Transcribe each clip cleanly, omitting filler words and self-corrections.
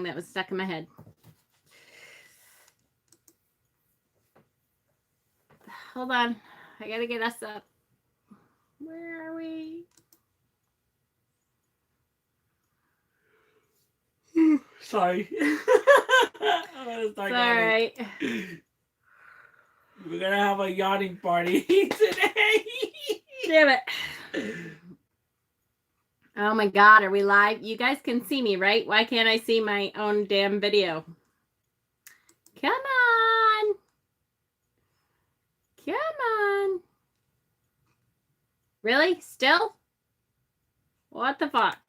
that was stuck in my head. Hold on. I gotta get us up. Where are we? Sorry. It's all right. We're gonna have a yachting party today. Damn it. Oh my God, are we live? You guys can see me, right? Why can't I see my own damn video? Come on. Come on. Really? Still? What the fuck?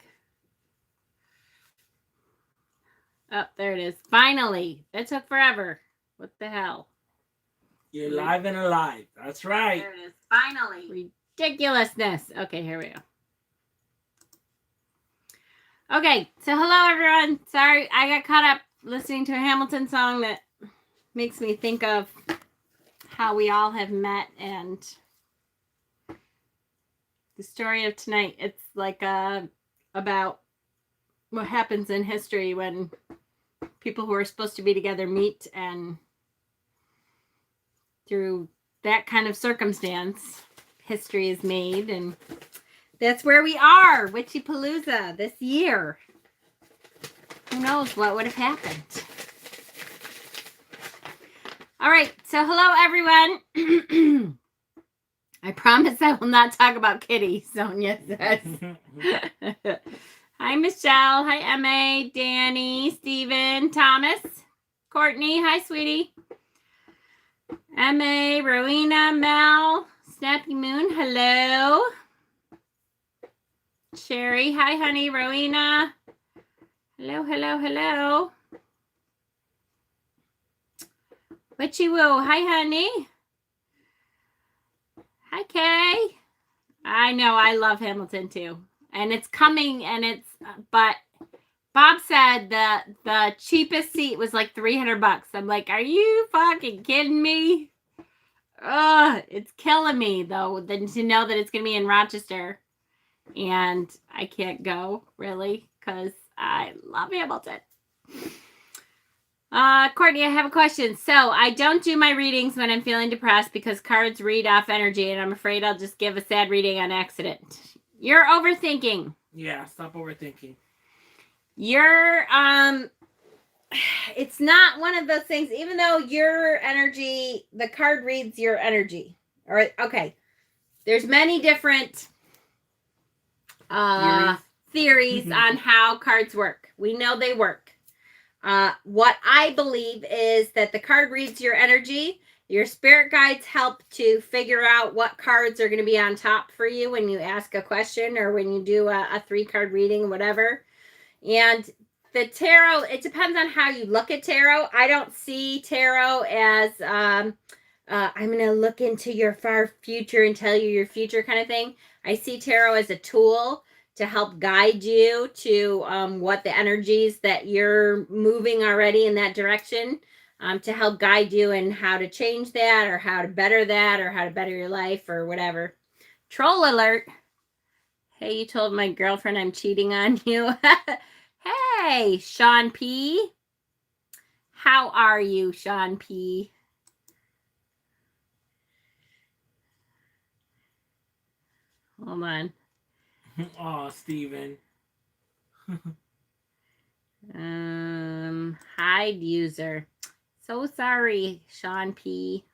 Oh, there it is. Finally. It took forever. What the hell? You're live and alive. That's right. There it is. Finally. Ridiculousness. Okay, here we go. Okay, so hello everyone. Sorry, I got caught up listening to a Hamilton song that makes me think of how we all have met and the story of tonight. It's like about what happens in history when people who are supposed to be together meet, and through that kind of circumstance, history is made, and that's where we are, Witchypalooza, this year. Who knows what would have happened? All right, so hello, everyone. I promise I will not talk about Kitty, Sonia says. Hi, Michelle. Hi, Emma, Danny, Steven, Thomas, Courtney. Hi, sweetie. Emma, Rowena, Mel, Snappy Moon. Hello. Sherry, hi honey, Rowena. Hello, hello, hello. Witchy Woo, hi honey. Hi Kay. I know, I love Hamilton too. And it's coming, and but Bob said the cheapest seat was like $300. I'm like, are you fucking kidding me? Ugh, it's killing me though, to know that it's gonna be in Rochester. And I can't go, really, because I love Hamilton. Courtney, I have a question. So I don't do my readings when I'm feeling depressed because cards read off energy, and I'm afraid I'll just give a sad reading on accident. You're overthinking. Yeah, stop overthinking. You're, it's not one of those things, even though your energy, the card reads your energy. All right, okay. There's many different theories on how cards work. We know they work. What I believe is that the card reads your energy. Your spirit guides help to figure out what cards are going to be on top for you when you ask a question or when you do a 3-card reading, whatever. And the tarot, it depends on how you look at tarot. I don't see tarot as I'm going to look into your far future and tell you your future kind of thing. I see tarot as a tool to help guide you to what the energies that you're moving already in that direction, to help guide you in how to change that or how to better that or how to better your life or whatever. Troll alert. Hey, you told my girlfriend I'm cheating on you. Hey, Sean P. How are you, Sean P? Hold on. Oh, Steven. Hide user. So sorry, Sean P.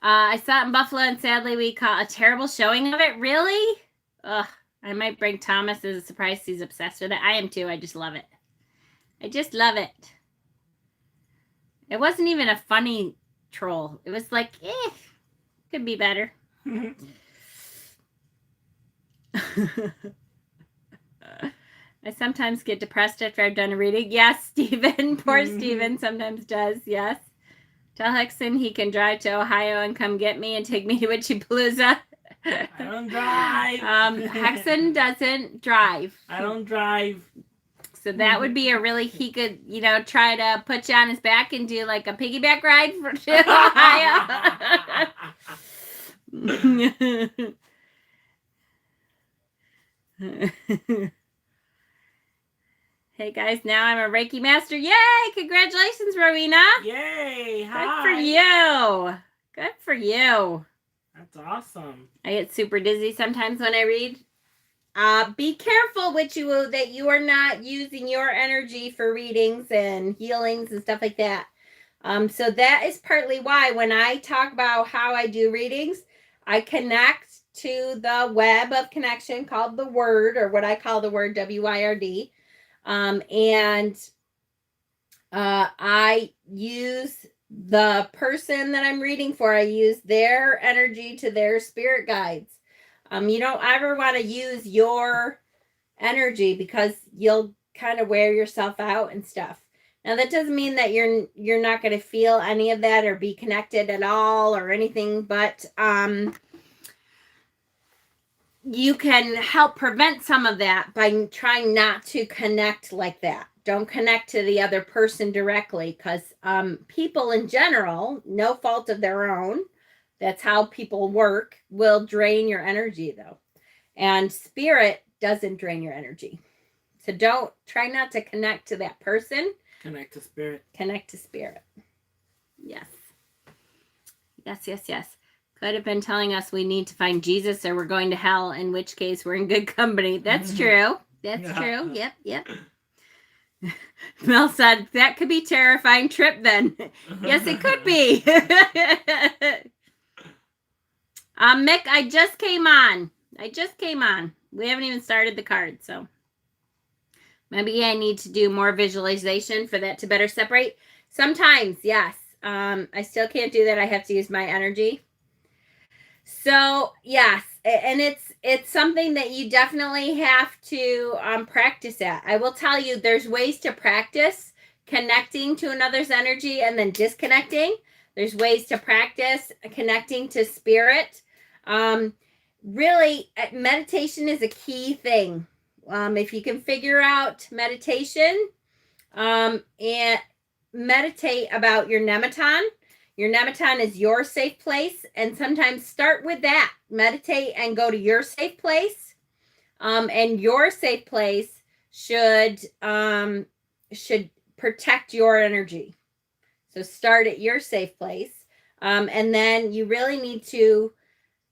I saw it in Buffalo, and sadly we caught a terrible showing of it. Really? Ugh. I might bring Thomas as a surprise. He's obsessed with it. I am too. I just love it. I just love it. It wasn't even a funny troll. It was like, could be better. I sometimes get depressed after I've done a reading. Yes, Steven. Poor Steven sometimes does. Yes. Tell Hexen he can drive to Ohio and come get me and take me to Witchypalooza. I don't drive. Hexen doesn't drive. I don't drive. So that would be he could, try to put you on his back and do like a piggyback ride to Ohio. Hey guys, now I'm a Reiki master. Yay! Congratulations, Rowena. Yay! Good Hi. for you. Good for you. That's awesome. I get super dizzy sometimes when I read. Be careful that you are not using your energy for readings and healings and stuff like that. So that is partly why when I talk about how I do readings, I connect to the web of connection called the Word, or what I call the Word, WYRD. I use the person that I'm reading for, I use their energy to their spirit guides. You don't ever want to use your energy because you'll kind of wear yourself out and stuff. Now that doesn't mean that you're not going to feel any of that or be connected at all or anything, but you can help prevent some of that by trying not to connect like that. Don't connect to the other person directly, because people in general, no fault of their own, that's how people work, will drain your energy though. And spirit doesn't drain your energy. So try not to connect to that person. Connect to spirit. Connect to spirit. Yes. Yes. Could have been telling us we need to find Jesus or we're going to hell, in which case we're in good company. That's true. That's true. Yep. Mel said, that could be terrifying trip then. Yes, it could be. Mick, I just came on. We haven't even started the card, so maybe I need to do more visualization for that to better separate. Sometimes, yes. I still can't do that. I have to use my energy. So, yes, and it's something that you definitely have to practice at. I will tell you, there's ways to practice connecting to another's energy and then disconnecting. There's ways to practice connecting to spirit. Really, meditation is a key thing. If you can figure out meditation and meditate about your Nemeton. Your Nemeton is your safe place, and sometimes start with that. Meditate and go to your safe place. And your safe place should protect your energy. So start at your safe place. And then you really need to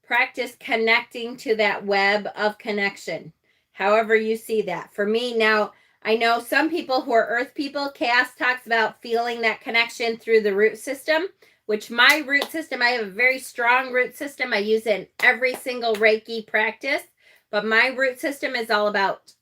practice connecting to that web of connection, however you see that. For me now, I know some people who are earth people, Cass talks about feeling that connection through the root system, which my root system, I have a very strong root system. I use it in every single Reiki practice, but my root system is all about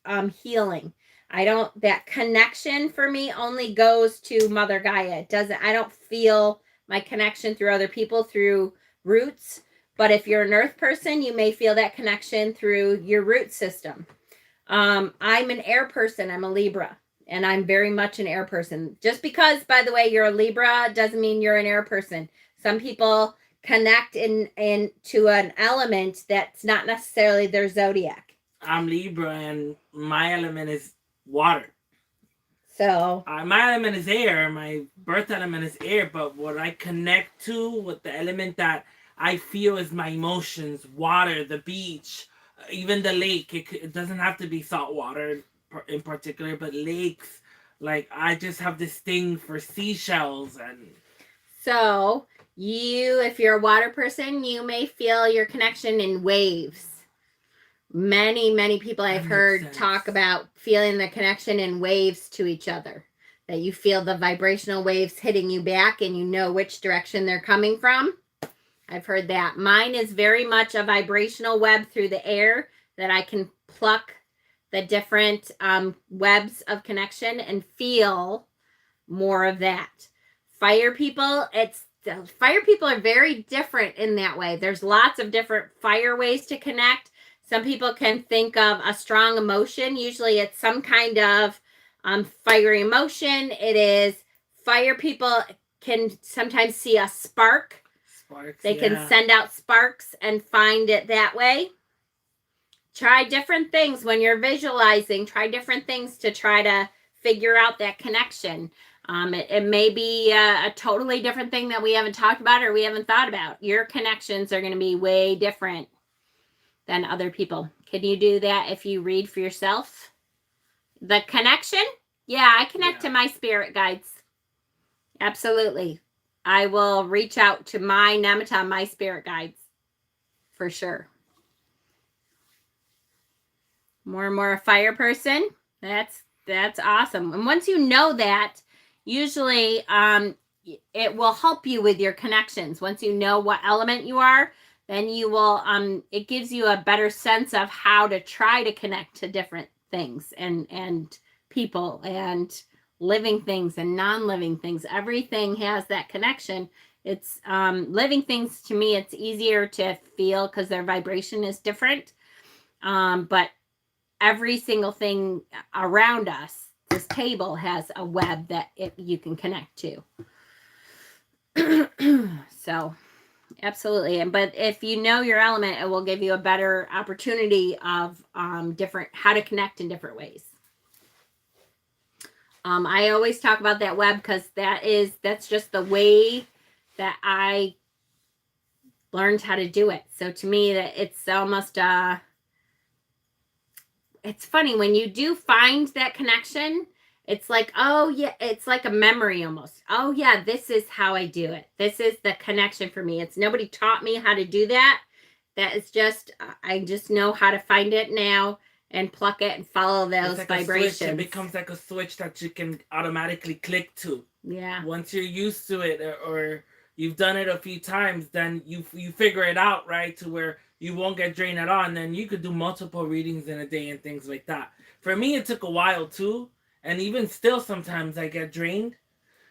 healing. That connection for me only goes to Mother Gaia. I don't feel my connection through other people through roots, but if you're an earth person, you may feel that connection through your root system. I'm an air person. I'm a Libra. And I'm very much an air person. Just because, by the way, you're a Libra doesn't mean you're an air person. Some people connect to an element that's not necessarily their zodiac. I'm Libra, and my element is water. So my element is air. My birth element is air. But what I connect to, with the element that I feel is my emotions, water, the beach, even the lake. It doesn't have to be salt water in particular, but lakes. Like, I just have this thing for seashells. And so if you're a water person, you may feel your connection in waves. Many people I've heard talk about feeling the connection in waves to each other, that you feel the vibrational waves hitting you back and you know which direction they're coming from. I've heard that. Mine is very much a vibrational web through the air that I can pluck the different webs of connection and feel more of that. Fire people are very different in that way. There's lots of different fire ways to connect. Some people can think of a strong emotion. Usually it's some kind of fiery emotion. It is fire people can sometimes see a spark. They can send out sparks and find it that way. Try different things when you're visualizing. Try different things to try to figure out that connection. It may be a totally different thing that we haven't talked about or we haven't thought about. Your connections are going to be way different than other people. Can you do that if you read for yourself? The connection? Yeah, I connect to my spirit guides. Absolutely. I will reach out to my Namatam, my spirit guides, for sure. More and more a fire person. That's awesome. And once you know that, usually it will help you with your connections. Once you know what element you are, then you will it gives you a better sense of how to try to connect to different things and people and living things and non-living things. Everything has that connection. It's living things, to me, it's easier to feel because their vibration is different. But every single thing around us, this table has a web that you can connect to. So absolutely. But if you know your element, it will give you a better opportunity of how to connect in different ways. I always talk about that web because that's just the way that I learned how to do it. So to me, that it's almost it's funny when you do find that connection. It's like, oh yeah, it's like a memory almost. Oh yeah, this is how I do it. This is the connection for me. It's nobody taught me how to do that. That is just, I just know how to find it now and pluck it and follow those vibrations. It becomes like a switch that you can automatically click to. Yeah. Once you're used to it or you've done it a few times, then you figure it out, right? To where you won't get drained at all. And then you could do multiple readings in a day and things like that. For me, it took a while too. And even still, sometimes I get drained.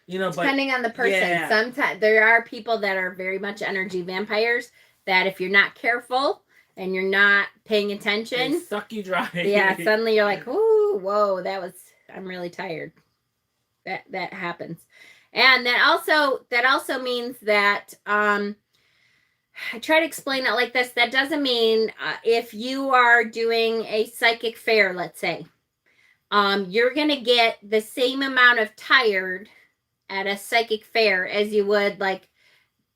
Depending on the person. Yeah. Sometimes there are people that are very much energy vampires that if you're not careful and you're not paying attention, they suck you dry. Yeah, suddenly you're like, "Ooh, whoa, I'm really tired." That happens. And that also means that I try to explain it like this. That doesn't mean if you are doing a psychic fair, let's say, you're going to get the same amount of tired at a psychic fair as you would like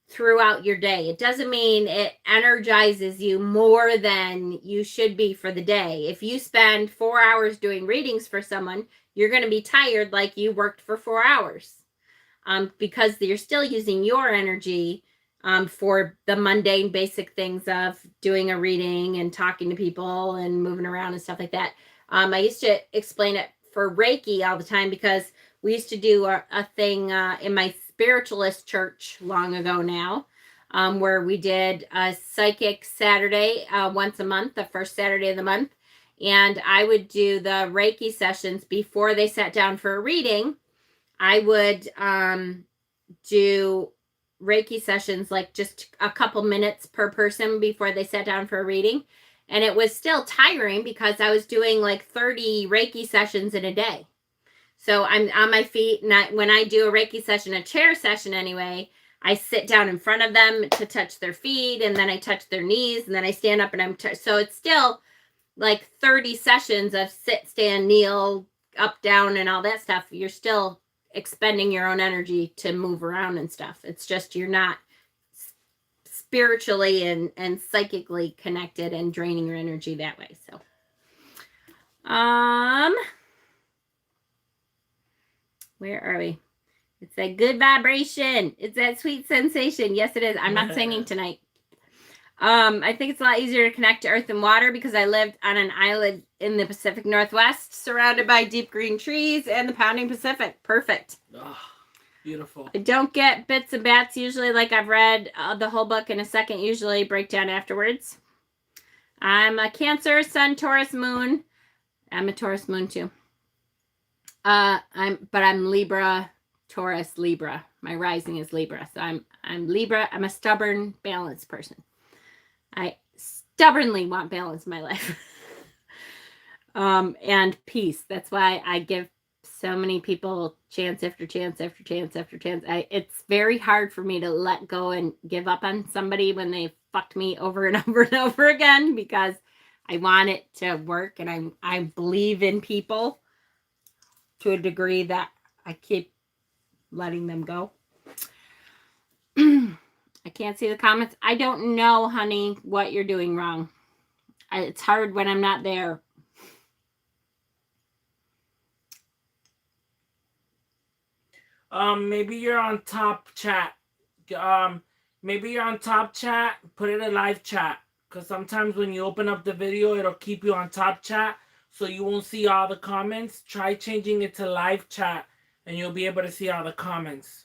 throughout your day. It doesn't mean it energizes you more than you should be for the day. If you spend 4 hours doing readings for someone, you're going to be tired like you worked for 4 hours because you're still using your energy for the mundane basic things of doing a reading and talking to people and moving around and stuff like that. I used to explain it for Reiki all the time because we used to do a thing in my spiritualist church long ago now, where we did a psychic Saturday once a month, the first Saturday of the month. And I would do the Reiki sessions before they sat down for a reading. I would do Reiki sessions like just a couple minutes per person before they sat down for a reading. And it was still tiring because I was doing like 30 Reiki sessions in a day. So I'm on my feet, and when I do a Reiki session, a chair session anyway, I sit down in front of them to touch their feet, and then I touch their knees, and then I stand up and so it's still like 30 sessions of sit, stand, kneel, up, down, and all that stuff. You're still expending your own energy to move around and stuff. It's just you're not spiritually and psychically connected and draining your energy that way. So where are we? It's that good vibration. It's that sweet sensation. Yes, it is. I'm not singing tonight. I think it's a lot easier to connect to earth and water because I lived on an island in the Pacific Northwest, surrounded by deep green trees and the pounding Pacific. Perfect. Oh, beautiful. I don't get bits and bats usually. Like I've read the whole book in a second, usually breakdown afterwards. I'm a Cancer, Sun, Taurus, Moon. I'm a Taurus Moon too. I'm Libra, Taurus, Libra. My rising is Libra. So I'm Libra. I'm a stubborn, balanced person. I stubbornly want balance in my life. And peace. That's why I give so many people chance after chance after chance after chance. It's very hard for me to let go and give up on somebody when they fucked me over and over and over again because I want it to work and I believe in people to a degree that I keep letting them go. I can't see the comments. I don't know, honey, what you're doing wrong. It's hard when I'm not there. Maybe you're on top chat. Maybe you're on top chat. Put it in live chat. Because sometimes when you open up the video, it'll keep you on top chat. So you won't see all the comments. Try changing it to live chat. And you'll be able to see all the comments.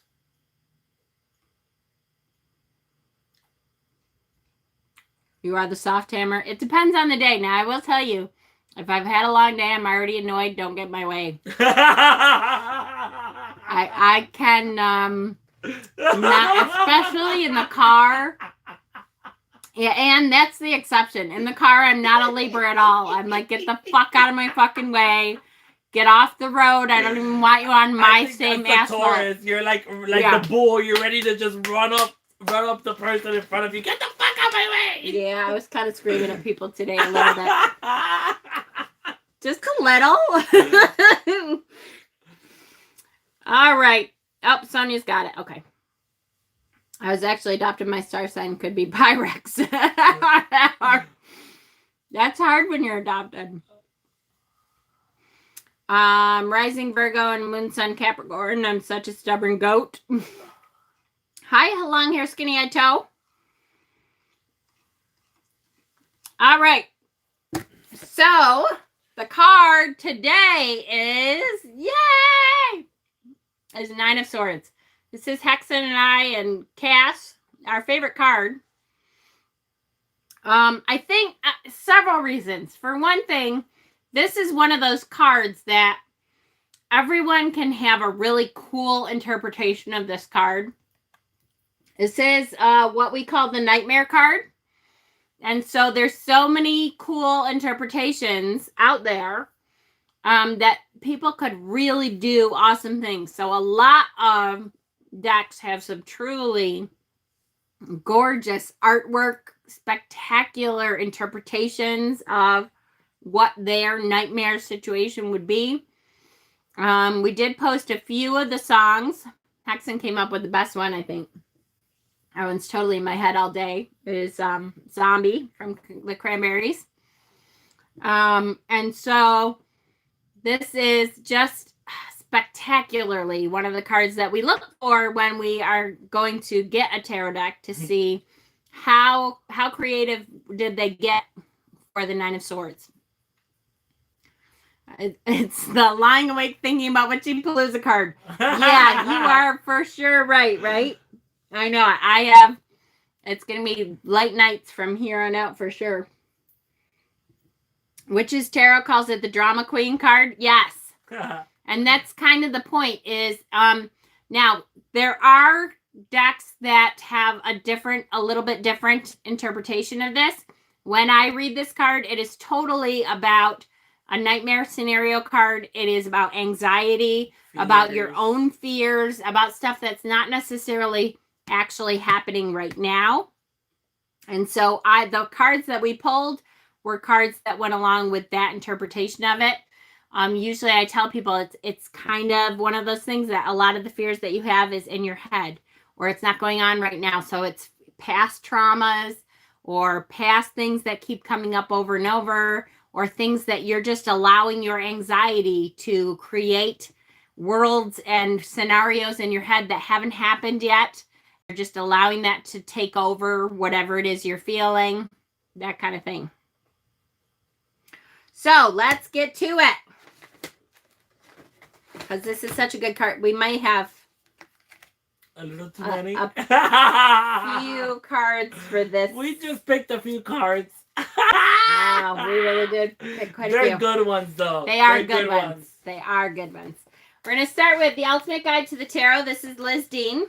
You are the soft hammer. It depends on the day. Now, I will tell you, if I've had a long day, I'm already annoyed. Don't get in my way. I can, not, especially in the car. Yeah, and that's the exception. In the car, I'm not a Libra at all. I'm like, get the fuck out of my fucking way. Get off the road. I don't even want you on my same asphalt. You're like the bull. You're ready to just run up the person in front of you. Get the fuck out of my way. Yeah, I was kind of screaming at people today a little bit. Just a little. All right. Oh, Sonia's got it. Okay. I was actually adopted. My star sign could be Pyrex. That's hard when you're adopted. Rising Virgo and Moon Sun Capricorn. I'm such a stubborn goat. Hi, long hair, skinny eyed toe. All right. So the card today is Nine of Swords. This is Hexen and I and Cass, our favorite card. I think several reasons. For one thing, this is one of those cards that everyone can have a really cool interpretation of this card. This is what we call the Nightmare card. And so there's so many cool interpretations out there that people could really do awesome things. So a lot of decks have some truly gorgeous artwork, spectacular interpretations of what their nightmare situation would be. We did post a few of the songs. Hexen came up with the best one, I think. That one's totally in my head all day. It is Zombie from the Cranberries. And so this is just spectacularly one of the cards that we look for when we are going to get a tarot deck to see how creative did they get for the Nine of Swords. It's the lying awake thinking about Witchy Palooza card. Yeah, you are for sure right? I know. I have. It's going to be light nights from here on out for sure. Witches Tarot calls it the Drama Queen card. Yes. And that's kind of the point is, now there are decks that have a little bit different interpretation of this. When I read this card, it is totally about a nightmare scenario card. It is about anxiety, about your own fears, about stuff that's not necessarily actually happening right now. And so the cards that we pulled were cards that went along with that interpretation of it. Usually I tell people it's kind of one of those things that a lot of the fears that you have is in your head, or it's not going on right now. So it's past traumas or past things that keep coming up over and over, or things that you're just allowing your anxiety to create worlds and scenarios in your head that haven't happened yet. You're just allowing that to take over whatever it is you're feeling, that kind of thing. So let's get to it. Because this is such a good card. We might have a little too many. A few cards for this. We just picked a few cards. Wow, we really did pick quite a few. They're good ones, though. They are good ones. They are good ones. We're going to start with the Ultimate Guide to the Tarot. This is Liz Dean.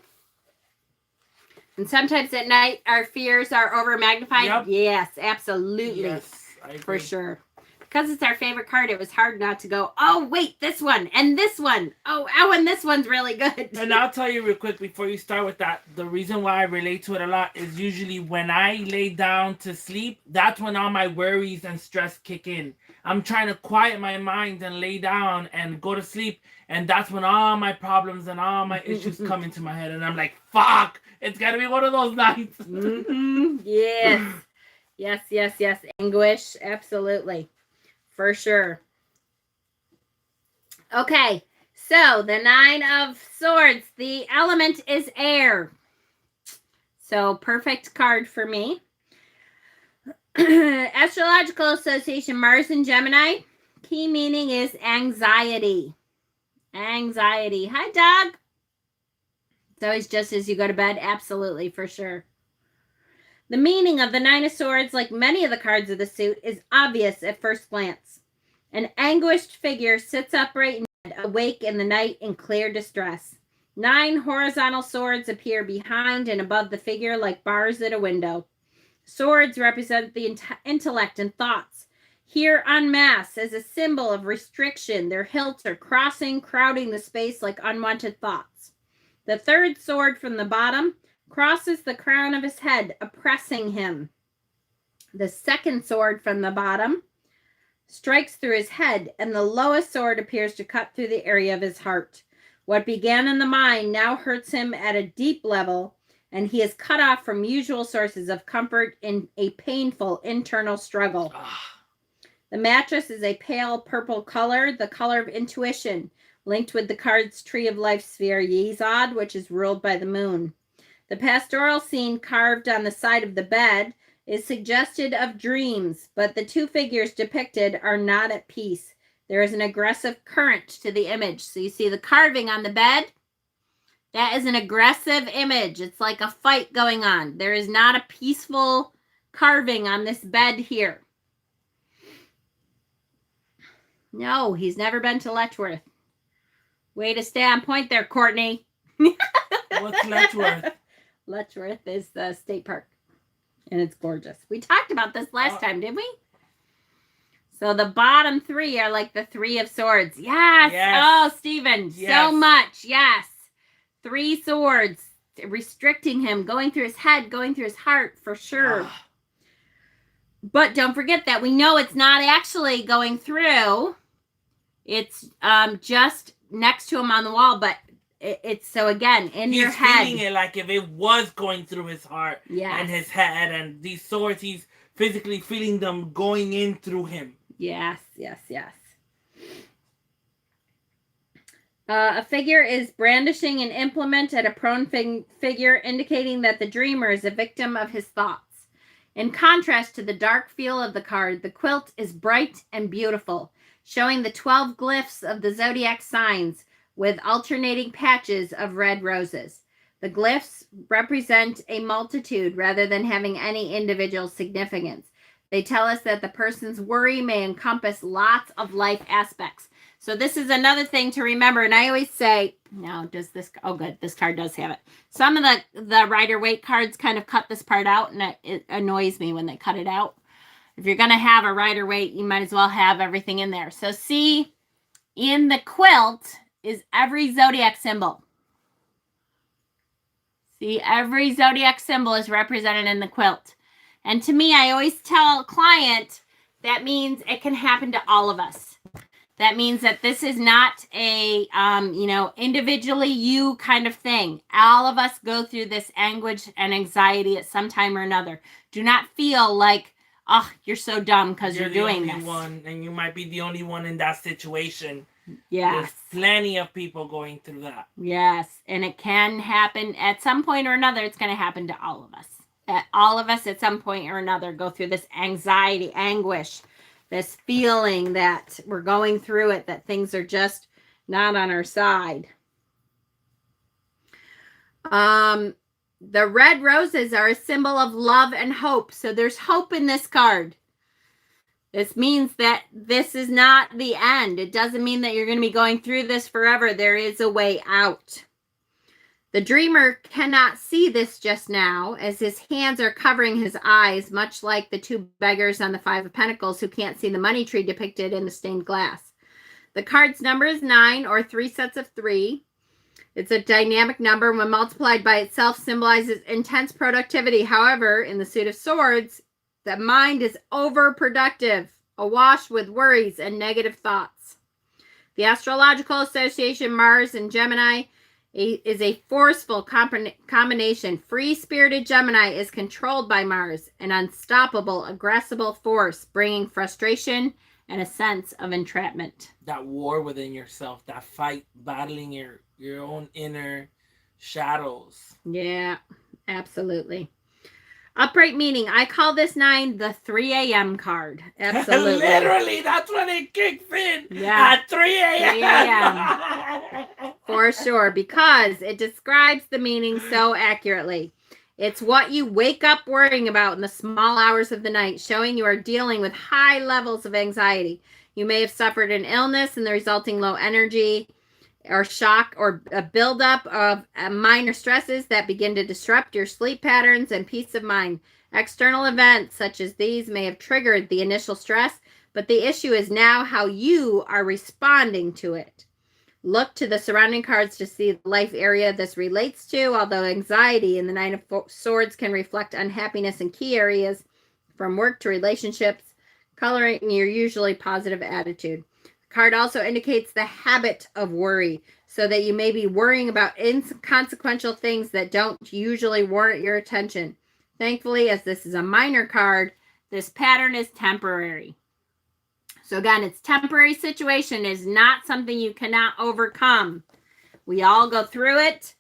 And sometimes at night, our fears are over magnified. Yep. Yes, absolutely. Yes, I agree. For sure. Because it's our favorite card, it was hard not to go, oh, wait, this one and this one. Oh, and this one's really good. And I'll tell you real quick before you start with that, the reason why I relate to it a lot is usually when I lay down to sleep, that's when all my worries and stress kick in. I'm trying to quiet my mind and lay down and go to sleep. And that's when all my problems and all my issues come into my head. And I'm like, fuck, it's got to be one of those nights. Yes. Yes, yes, yes. Anguish. Absolutely. For sure. Okay. So the 9 of Swords, the element is air. So perfect card for me. Astrological Association, Mars and Gemini. Key meaning is anxiety. Anxiety. Hi, Doug. It's always just as you go to bed. Absolutely, for sure. The meaning of the 9 of Swords, like many of the cards of the suit, is obvious at first glance. An anguished figure sits upright in bed, awake in the night in clear distress. 9 horizontal swords appear behind and above the figure like bars at a window. Swords represent the intellect and thoughts. Here en masse as a symbol of restriction, their hilts are crossing, crowding the space like unwanted thoughts. The 3rd sword from the bottom crosses the crown of his head, oppressing him. The 2nd sword from the bottom strikes through his head, and the lowest sword appears to cut through the area of his heart. What began in the mind now hurts him at a deep level, and he is cut off from usual sources of comfort in a painful internal struggle. The mattress is a pale purple color, the color of intuition, linked with the card's Tree of Life sphere, Yesod, which is ruled by the moon. The pastoral scene carved on the side of the bed is suggested of dreams, but the 2 figures depicted are not at peace. There is an aggressive current to the image. So you see the carving on the bed? That is an aggressive image. It's like a fight going on. There is not a peaceful carving on this bed here. No, he's never been to Letchworth. Way to stay on point there, Courtney. What's Letchworth? Letchworth is the state park. And it's gorgeous. We talked about this last time, didn't we? So the bottom 3 are like the 3 of Swords. Yes. Oh, Stephen, so much. Yes. 3 swords restricting him, going through his head, going through his heart, for sure. But don't forget that we know it's not actually going through. It's just next to him on the wall, but it's so again in your head. He's feeling it like if it was going through his heart and his head, and these swords, he's physically feeling them going in through him. Yes, yes, yes. A figure is brandishing an implement at a prone figure, indicating that the dreamer is a victim of his thoughts. In contrast to the dark feel of the card, the quilt is bright and beautiful, showing the 12 glyphs of the zodiac signs with alternating patches of red roses. The glyphs represent a multitude rather than having any individual significance. They tell us that the person's worry may encompass lots of life aspects. So this is another thing to remember. And I always say, no, does this, oh good, this card does have it. Some of the Rider-Waite cards kind of cut this part out, and it annoys me when they cut it out. If you're going to have a Rider-Waite, you might as well have everything in there. So see, in the quilt is every zodiac symbol. See, every zodiac symbol is represented in the quilt. And to me, I always tell a client that means it can happen to all of us. That means that this is not a, individually you kind of thing. All of us go through this anguish and anxiety at some time or another. Do not feel like, oh, you're so dumb because you're doing this. One, and you might be the only one in that situation. Yes. There's plenty of people going through that. Yes. And it can happen at some point or another. It's going to happen to all of us. All of us at some point or another go through this anxiety, anguish, this feeling that we're going through it, that things are just not on our side. The red roses are a symbol of love and hope. So there's hope in this card. This means that this is not the end. It doesn't mean that you're going to be going through this forever. There is a way out. The dreamer cannot see this just now, as his hands are covering his eyes, much like the 2 beggars on the 5 of Pentacles who can't see the money tree depicted in the stained glass. The card's number is 9, or 3 sets of 3. It's a dynamic number. When multiplied by itself, symbolizes intense productivity. However, in the suit of swords, the mind is overproductive, awash with worries and negative thoughts. The Astrological Association, Mars and Gemini, is a forceful combination. Free-spirited Gemini is controlled by Mars, an unstoppable, aggressive force, bringing frustration and a sense of entrapment. That war within yourself, that fight, battling your own inner shadows. Yeah, absolutely. Upright meaning. I call this 9 the 3 a.m. card. Absolutely. Literally, that's when it kicks in. Yeah. At 3 a.m. 3 a.m. For sure, because it describes the meaning so accurately. It's what you wake up worrying about in the small hours of the night, showing you are dealing with high levels of anxiety. You may have suffered an illness and the resulting low energy or shock or a buildup of minor stresses that begin to disrupt your sleep patterns and peace of mind. External events such as these may have triggered the initial stress, but the issue is now how you are responding to it. Look to the surrounding cards to see the life area this relates to, although anxiety in the 9 of Swords can reflect unhappiness in key areas from work to relationships, coloring your usually positive attitude. Card also indicates the habit of worry, so that you may be worrying about inconsequential things that don't usually warrant your attention. Thankfully, as this is a minor card, this pattern is temporary. So again, it's temporary situation is not something you cannot overcome. We all go through it.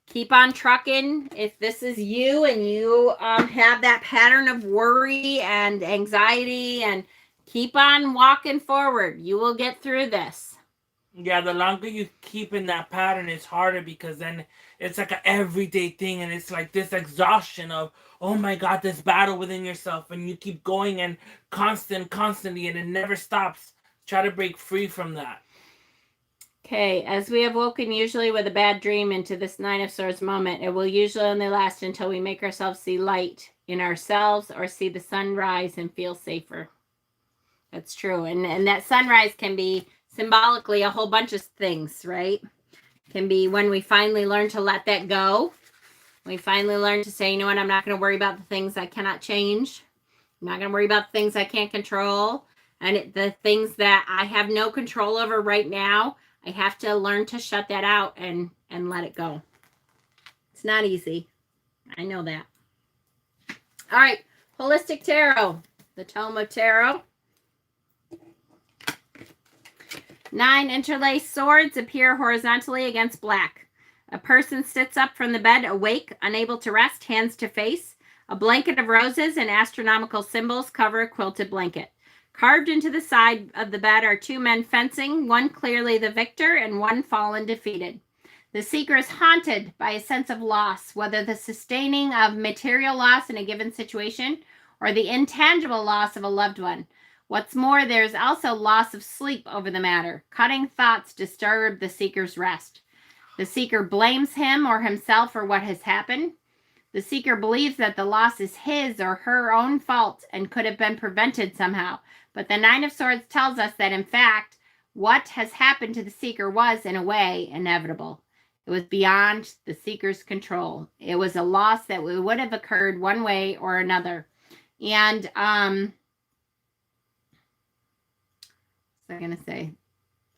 Keep on trucking. If this is you and you have that pattern of worry and anxiety, and keep on walking forward. You will get through this. Yeah, the longer you keep in that pattern, it's harder because then it's like an everyday thing, and it's like this exhaustion of, oh my God, this battle within yourself, and you keep going and constantly, and it never stops. Try to break free from that. Okay, as we have woken usually with a bad dream into this 9 of Swords moment, it will usually only last until we make ourselves see light in ourselves or see the sun rise and feel safer. That's true. And that sunrise can be symbolically a whole bunch of things, right? Can be when we finally learn to let that go. We finally learn to say, you know what, I'm not going to worry about the things I cannot change. I'm not going to worry about the things I can't control. And the things that I have no control over right now, I have to learn to shut that out and let it go. It's not easy. I know that. All right. Holistic Tarot. The Tome of Tarot. 9 interlaced swords appear horizontally against black. A person sits up from the bed, awake, unable to rest, hands to face. A blanket of roses and astronomical symbols cover a quilted blanket. Carved into the side of the bed are 2 men fencing, one clearly the victor and one fallen defeated. The seeker is haunted by a sense of loss, whether the sustaining of material loss in a given situation or the intangible loss of a loved one. What's more, there's also loss of sleep over the matter. Cutting thoughts disturb the seeker's rest. The seeker blames him or himself for what has happened. The seeker believes that the loss is his or her own fault and could have been prevented somehow. But the 9 of Swords tells us that, in fact, what has happened to the seeker was, in a way, inevitable. It was beyond the seeker's control. It was a loss that would have occurred one way or another. And, what's I going to say?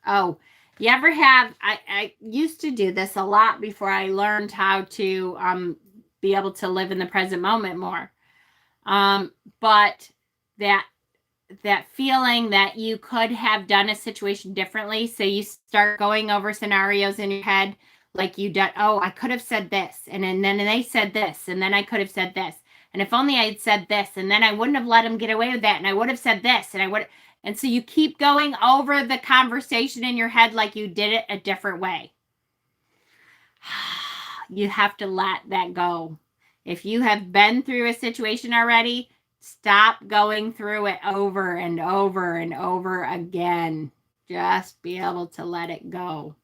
Oh, you ever have, I used to do this a lot before I learned how to be able to live in the present moment more. But that feeling that you could have done a situation differently. So you start going over scenarios in your head like you did. Oh, I could have said this. And then they said this. And then I could have said this. And if only I had said this. And then I wouldn't have let them get away with that. And I would have said this. And I would. And so you keep going over the conversation in your head like you did it a different way. You have to let that go. If you have been through a situation already, stop going through it over and over and over again. Just be able to let it go.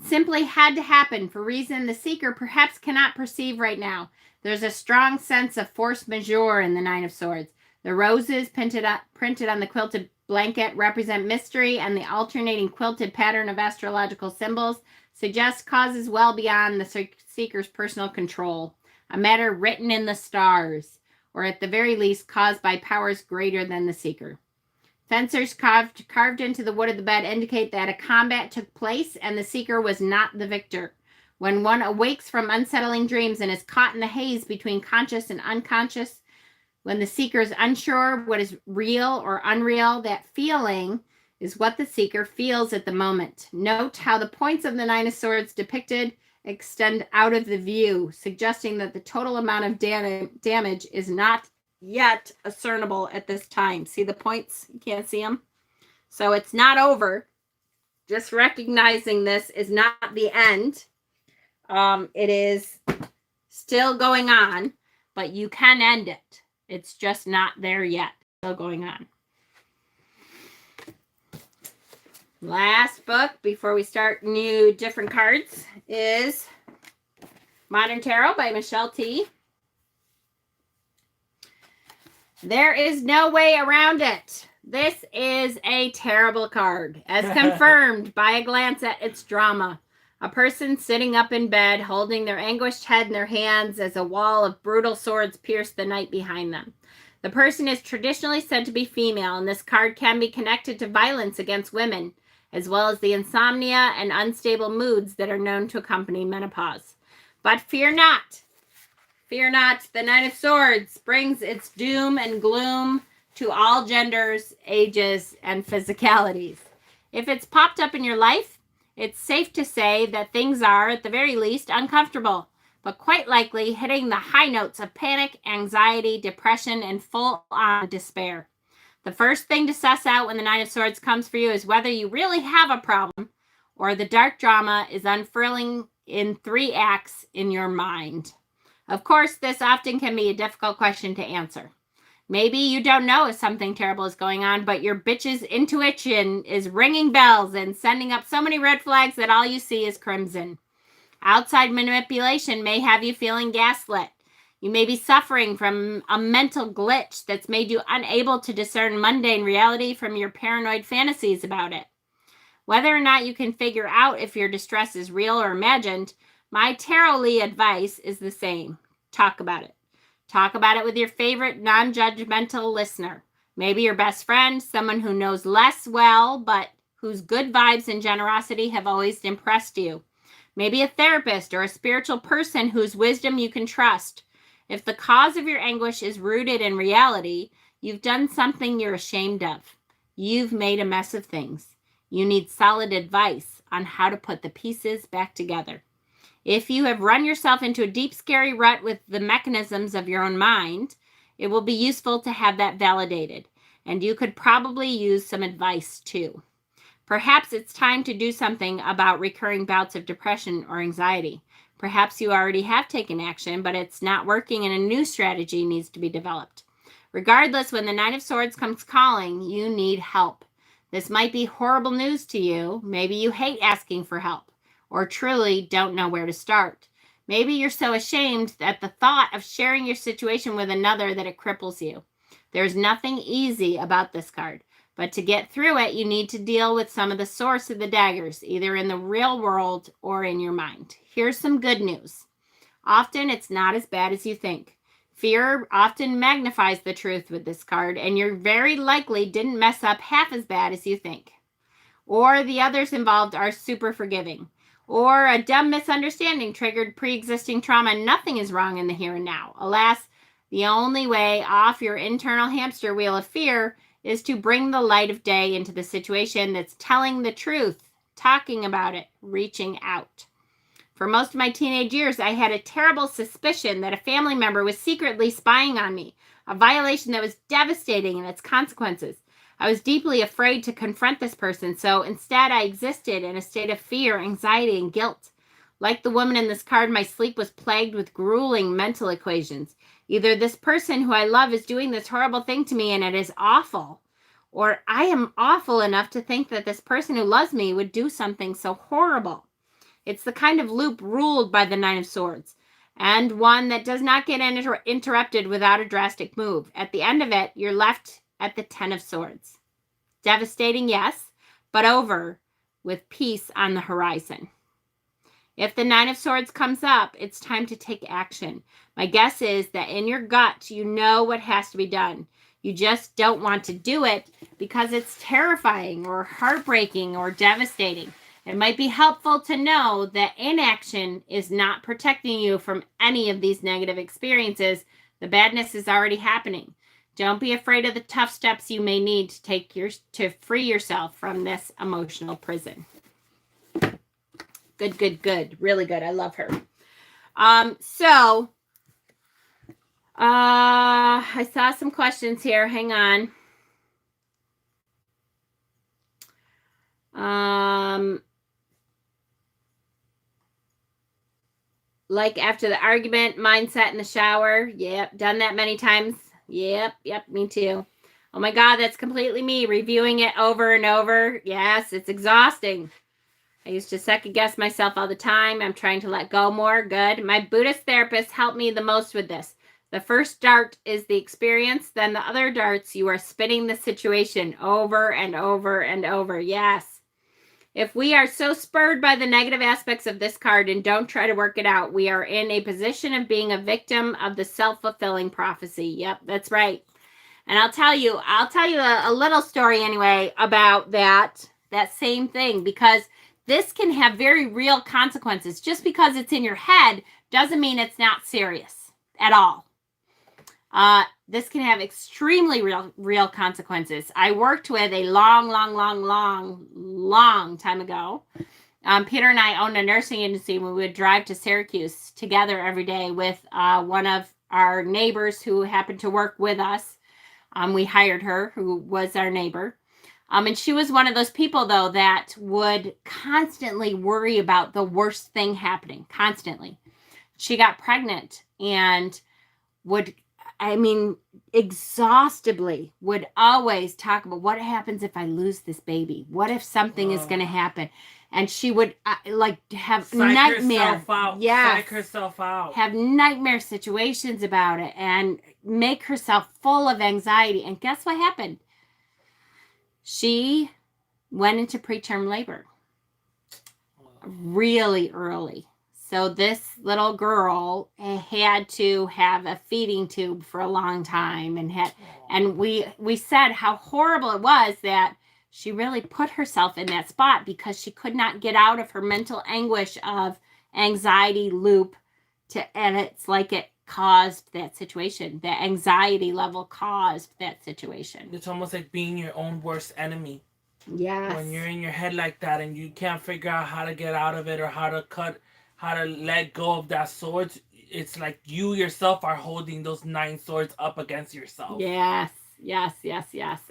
Simply had to happen for reason the seeker perhaps cannot perceive right now. There's a strong sense of force majeure in the 9 of Swords. The roses printed on the quilted blanket represent mystery, and the alternating quilted pattern of astrological symbols suggests causes well beyond the seeker's personal control, a matter written in the stars, or at the very least caused by powers greater than the seeker. Fencers carved into the wood of the bed indicate that a combat took place and the seeker was not the victor. When one awakes from unsettling dreams and is caught in the haze between conscious and unconscious, when the seeker is unsure what is real or unreal, that feeling is what the seeker feels at the moment. Note how the points of the Nine of Swords depicted extend out of the view, suggesting that the total amount of damage is not yet discernible at this time. See the points? You can't see them. So it's not over. Just recognizing this is not the end. It is still going on, but you can end it. It's just not there yet. Still going on. Last book before we start new different cards is Modern Tarot by Michelle T. There is no way around it. This is a terrible card, as confirmed by a glance at its drama. A person sitting up in bed, holding their anguished head in their hands as a wall of brutal swords pierce the night behind them. The person is traditionally said to be female, and this card can be connected to violence against women, as well as the insomnia and unstable moods that are known to accompany menopause. But fear not. Fear not. The Nine of Swords brings its doom and gloom to all genders, ages, and physicalities. If it's popped up in your life, it's safe to say that things are, at the very least, uncomfortable, but quite likely hitting the high notes of panic, anxiety, depression, and full-on despair. The first thing to suss out when the Nine of Swords comes for you is whether you really have a problem or the dark drama is unfurling in 3 acts in your mind. Of course, this often can be a difficult question to answer. Maybe you don't know if something terrible is going on, but your bitch's intuition is ringing bells and sending up so many red flags that all you see is crimson. Outside manipulation may have you feeling gaslit. You may be suffering from a mental glitch that's made you unable to discern mundane reality from your paranoid fantasies about it. Whether or not you can figure out if your distress is real or imagined, my tarot-ly advice is the same. Talk about it. Talk about it with your favorite non-judgmental listener. Maybe your best friend, someone who knows less well, but whose good vibes and generosity have always impressed you. Maybe a therapist or a spiritual person whose wisdom you can trust. If the cause of your anguish is rooted in reality, you've done something you're ashamed of. You've made a mess of things. You need solid advice on how to put the pieces back together. If you have run yourself into a deep, scary rut with the mechanisms of your own mind, it will be useful to have that validated, and you could probably use some advice too. Perhaps it's time to do something about recurring bouts of depression or anxiety. Perhaps you already have taken action, but it's not working and a new strategy needs to be developed. Regardless, when the Nine of Swords comes calling, you need help. This might be horrible news to you. Maybe you hate asking for help, or truly don't know where to start. Maybe you're so ashamed at the thought of sharing your situation with another that it cripples you. There's nothing easy about this card, but to get through it, you need to deal with some of the source of the daggers, either in the real world or in your mind. Here's some good news. Often it's not as bad as you think. Fear often magnifies the truth with this card, and you very likely didn't mess up half as bad as you think. Or the others involved are super forgiving. Or a dumb misunderstanding triggered pre-existing trauma and nothing is wrong in the here and now. Alas, the only way off your internal hamster wheel of fear is to bring the light of day into the situation that's telling the truth, talking about it, reaching out. For most of my teenage years, I had a terrible suspicion that a family member was secretly spying on me, a violation that was devastating in its consequences. I was deeply afraid to confront this person, so instead I existed in a state of fear, anxiety, and guilt. Like the woman in this card, my sleep was plagued with grueling mental equations. Either this person who I love is doing this horrible thing to me and it is awful, or I am awful enough to think that this person who loves me would do something so horrible. It's the kind of loop ruled by the Nine of Swords, and one that does not get interrupted without a drastic move. At the end of it, you're left at the Ten of Swords. Devastating, yes, but over with peace on the horizon. If the Nine of Swords comes up, it's time to take action. My guess is that in your gut, you know what has to be done. You just don't want to do it because it's terrifying or heartbreaking or devastating. It might be helpful to know that inaction is not protecting you from any of these negative experiences. The badness is already happening. Don't be afraid of the tough steps you may need to take to free yourself from this emotional prison. Good, good, good. Really good. I love her. I saw some questions here. Hang on. Like after the argument, mindset in the shower. Yep, done that many times. Yep, me too. Oh my God, that's completely me. Reviewing it over and over. Yes, it's exhausting. I used to second guess myself all the time. I'm trying to let go more. Good. My Buddhist therapist helped me the most with this. The first dart is the experience. Then the other darts, you are spinning the situation over and over and over. Yes. If we are so spurred by the negative aspects of this card and don't try to work it out, we are in a position of being a victim of the self-fulfilling prophecy. Yep, that's right. And I'll tell you a little story anyway about that same thing, because this can have very real consequences. Just because it's in your head doesn't mean it's not serious at all. This can have extremely real consequences. I worked with a long time ago. Peter and I owned a nursing agency. We would drive to Syracuse together every day with one of our neighbors who happened to work with us. We hired her, who was our neighbor. And she was one of those people, though, that would constantly worry about the worst thing happening, constantly. She got pregnant and exhaustively would always talk about what happens if I lose this baby? What if something is going to happen? And she would have nightmare. Psych herself out. Have nightmare situations about it and make herself full of anxiety. And guess what happened? She went into preterm labor really early. So this little girl had to have a feeding tube for a long time, and we said how horrible it was that she really put herself in that spot because she could not get out of her mental anguish of anxiety loop and it's like it caused that situation. The anxiety level caused that situation. It's almost like being your own worst enemy. Yes. When you're in your head like that and you can't figure out how to get out of it or how to let go of that sword, it's like you yourself are holding those 9 swords up against yourself. Yes,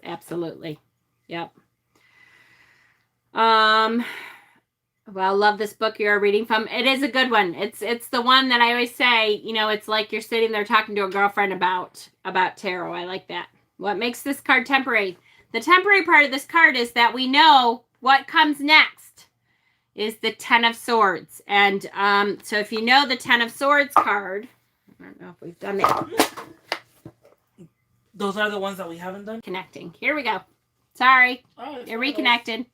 absolutely. Yep. Well, love this book you're reading from. It is a good one. It's the one that I always say, it's like you're sitting there talking to a girlfriend about tarot. I like that. What makes this card temporary? The temporary part of this card is that we know what comes next is the 10 of Swords. And so if you know the 10 of Swords card, I don't know if we've done that. Those are the ones that we haven't done? Connecting. Here we go. Sorry. You're reconnected.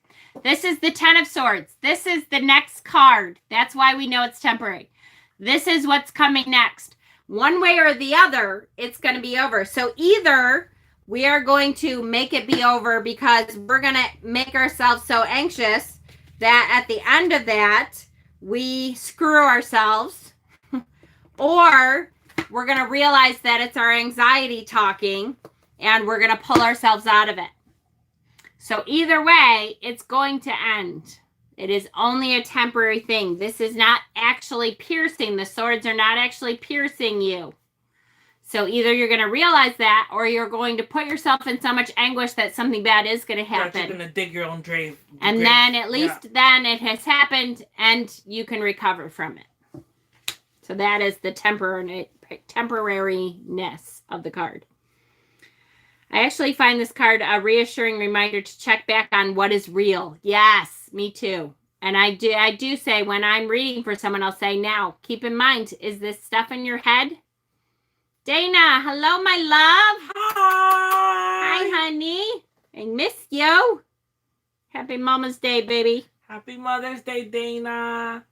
This is the 10 of Swords. This is the next card. That's why we know it's temporary. This is what's coming next. One way or the other, it's going to be over. So either we are going to make it be over because we're going to make ourselves so anxious that at the end of that, we screw ourselves, or we're going to realize that it's our anxiety talking and we're going to pull ourselves out of it. So either way, it's going to end. It is only a temporary thing. This is not actually piercing. The swords are not actually piercing you. So either you're going to realize that, or you're going to put yourself in so much anguish that something bad is going to happen. That you're going to dig your own grave. And then at least then it has happened and you can recover from it. So that is the temporariness of the card. I actually find this card a reassuring reminder to check back on what is real. Yes, me too. And I do say when I'm reading for someone, I'll say, now, keep in mind, is this stuff in your head? Dana, hello, my love. Hi. Hi, honey. I miss you. Happy Mama's Day, baby. Happy Mother's Day, Dana.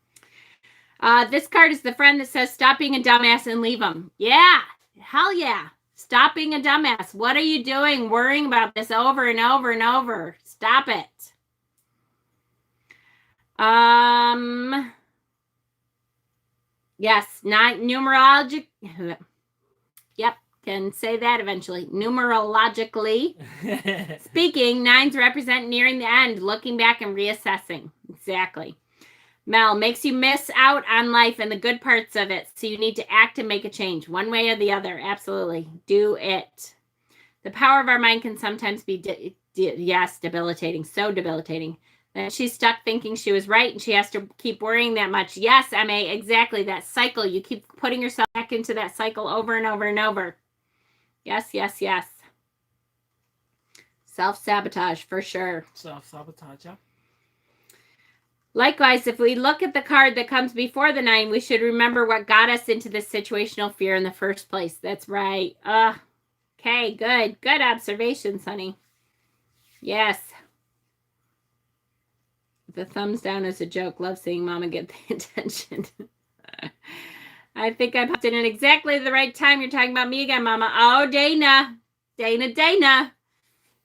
This card is the friend that says, stop being a dumbass and leave them. Yeah. Hell yeah. Stop being a dumbass. What are you doing worrying about this over and over and over? Stop it. Yes, not numerologic. Yep, can say that eventually. Numerologically speaking, 9s represent nearing the end, looking back and reassessing. Exactly. Mel, makes you miss out on life and the good parts of it, so you need to act and make a change, one way or the other. Absolutely. Do it. The power of our mind can sometimes be, yes, debilitating, so debilitating. Then she's stuck thinking she was right and she has to keep worrying that much. Yes, MA, exactly. That cycle. You keep putting yourself back into that cycle over and over and over. Yes, yes, yes. Self-sabotage for sure. Self-sabotage, yeah. Likewise, if we look at the card that comes before the 9, we should remember what got us into this situational fear in the first place. That's right. Okay, good. Good observations, honey. Yes. The thumbs down is a joke. Love seeing Mama get the attention. I think I popped in at exactly the right time. You're talking about me again, Mama. Oh, Dana. Dana.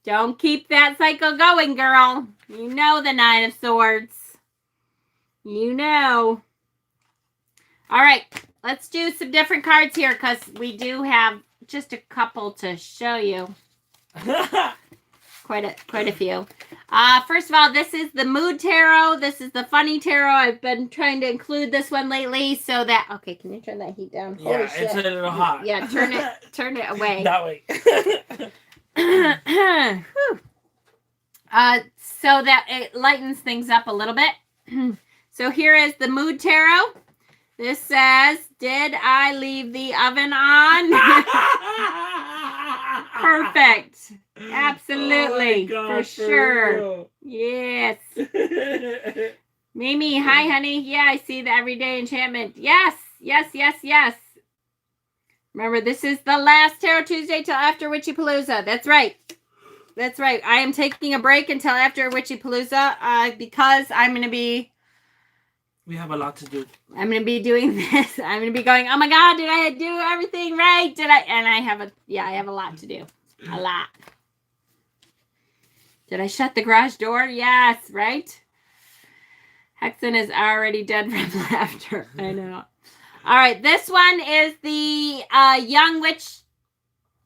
Don't keep that cycle going, girl. You know the 9 of Swords. You know. All right. Let's do some different cards here because we do have just a couple to show you. Quite a few. First of all, this is the Mood Tarot. This is the Funny Tarot. I've been trying to include this one lately so that... Okay, can you turn that heat down? Yeah, Holy shit. it's a little hot. Yeah, turn it away. That way. So that it lightens things up a little bit. So here is the Mood Tarot. This says, did I leave the oven on? Perfect. Absolutely. Oh God, for sure. real. Yes. Mimi, hi, honey. Yeah, I see the everyday enchantment. Yes. Remember, this is the last Tarot Tuesday till after Witchypalooza. That's right. I am taking a break until after Witchypalooza because I'm going to be... We have a lot to do. I'm going to be doing this. I'm going to be going, oh my God, did I do everything right? And I have a lot to do. A lot. Did I shut the garage door? Yes, right? Hexen is already dead from laughter. I know. All right, this one is the Young Witch.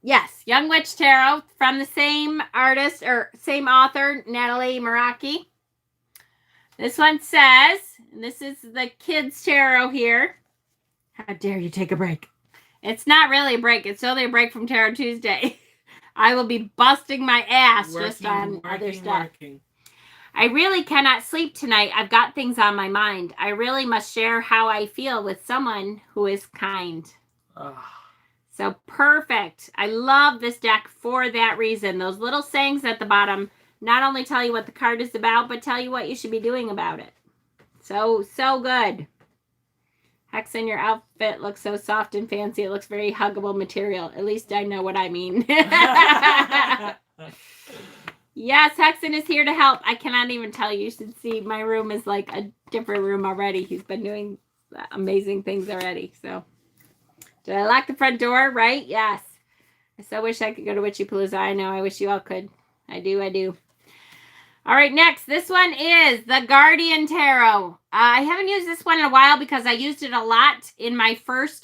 Yes, Young Witch Tarot from the same artist or same author, Natalie Meraki. This one says, and this is the kids' tarot here. How dare you take a break? It's not really a break. It's only a break from Tarot Tuesday. I will be busting my ass just on other stuff. I really cannot sleep tonight. I've got things on my mind. I really must share how I feel with someone who is kind. So perfect. I love this deck for that reason. Those little sayings at the bottom not only tell you what the card is about, but tell you what you should be doing about it. So good. Hexen, your outfit looks so soft and fancy. It looks very huggable material. At least I know what I mean. Yes, Hexen is here to help. I cannot even tell you. You should see my room is like a different room already. He's been doing amazing things already. So, did I lock the front door? Right? Yes. I so wish I could go to Witchypalooza. I know. I wish you all could. I do. All right, next. This one is the Guardian Tarot. I haven't used this one in a while because I used it a lot in my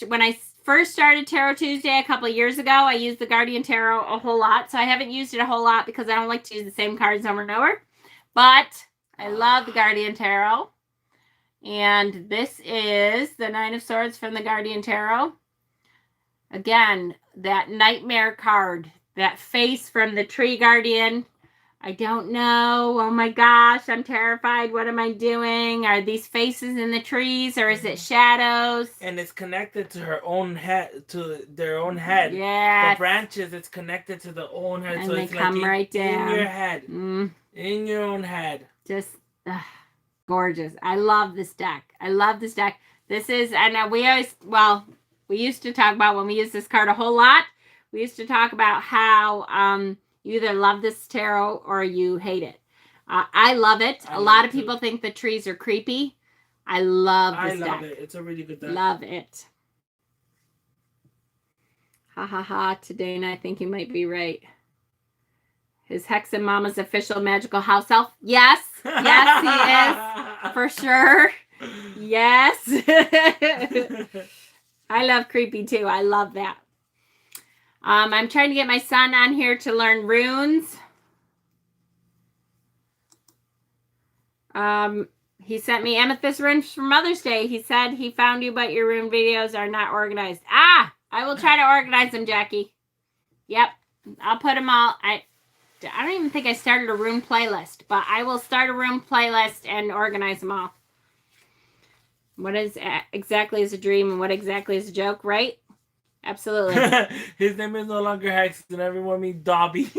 when I first started Tarot Tuesday a couple of years ago. I used the Guardian Tarot a whole lot. So I haven't used it a whole lot because I don't like to use the same cards over and over. But I love the Guardian Tarot. And this is the 9 of Swords from the Guardian Tarot. Again, that nightmare card. That face from the Tree Guardian. I don't know. Oh my gosh, I'm terrified. What am I doing? Are these faces in the trees or is it shadows? And it's connected to her own head, to their own head. Yeah. The branches, it's connected to the own head. And so they it's come like right down. In your head. In your own head. Just gorgeous. I love this deck. This is, and we used to talk about when we use this card a whole lot. We used to talk about how you either love this tarot or you hate it. I love it. A lot of people think the trees are creepy. I love this deck. I love it. It's a really good deck. Love it. Ha ha ha. Today, and I think you might be right. Is Hexen Mama's official magical house elf? Yes. Yes, he is. For sure. Yes. I love creepy too. I love that. I'm trying to get my son on here to learn runes. He sent me amethyst runes for Mother's Day. He said he found you, but your rune videos are not organized. I will try to organize them, Jackie. Yep. I'll put them all. I don't even think I started a rune playlist, but I will start a rune playlist and organize them all. What is exactly is a dream and what exactly is a joke, right? Absolutely. His name is no longer Hex, and everyone means Dobby.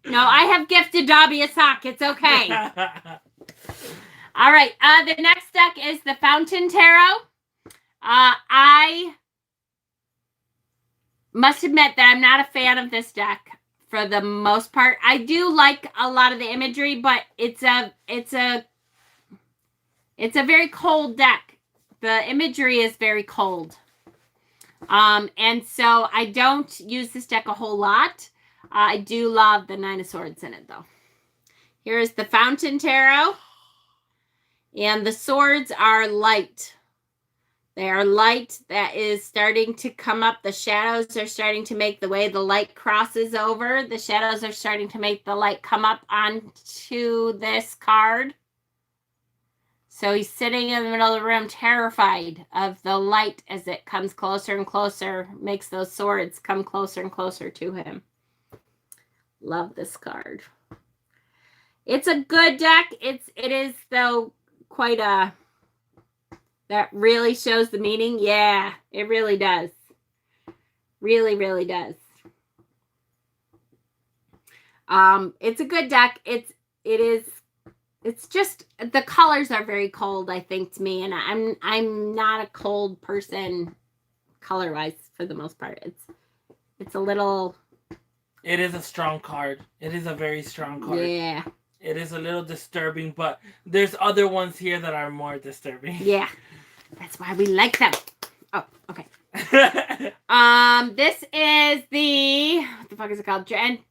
No, I have gifted Dobby a sock. It's okay. All right. The next deck is the Fountain Tarot. I must admit that I'm not a fan of this deck for the most part. I do like a lot of the imagery, but it's a very cold deck. The imagery is very cold. And so I don't use this deck a whole lot. I do love the Nine of Swords in it, though. Here is the Fountain Tarot. And the swords are light. They are light. That is starting to come up. The shadows are starting to make the way the light crosses over. The shadows are starting to make the light come up onto this card. So he's sitting in the middle of the room, terrified of the light as it comes closer and closer, makes those swords come closer and closer to him. Love this card. It's a good deck. It is though quite a, that really shows the meaning. Yeah, it really does. Really, really does. It's a good deck. It's just the colors are very cold, I think, to me, and I'm not a cold person color wise for the most part. It's a little. It is a strong card. It is a very strong card. Yeah. It is a little disturbing, but there's other ones here that are more disturbing. Yeah. That's why we like them. Oh, okay. This is what the fuck is it called? Dream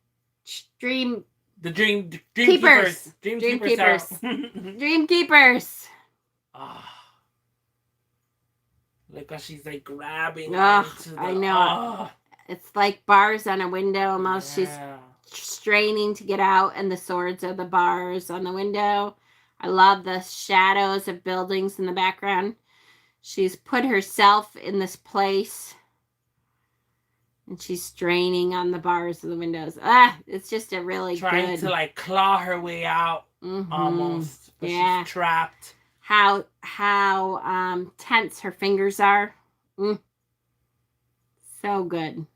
Keepers. Dream Keepers. Dream Keepers. Oh. Look how she's like grabbing. Oh, I know. Oh. It's like bars on a window almost. Yeah. She's straining to get out, and the swords are the bars on the window. I love the shadows of buildings in the background. She's put herself in this place, and she's straining on the bars of the windows. It's just a really trying to like claw her way out, almost. But she's trapped. How tense her fingers are. So good.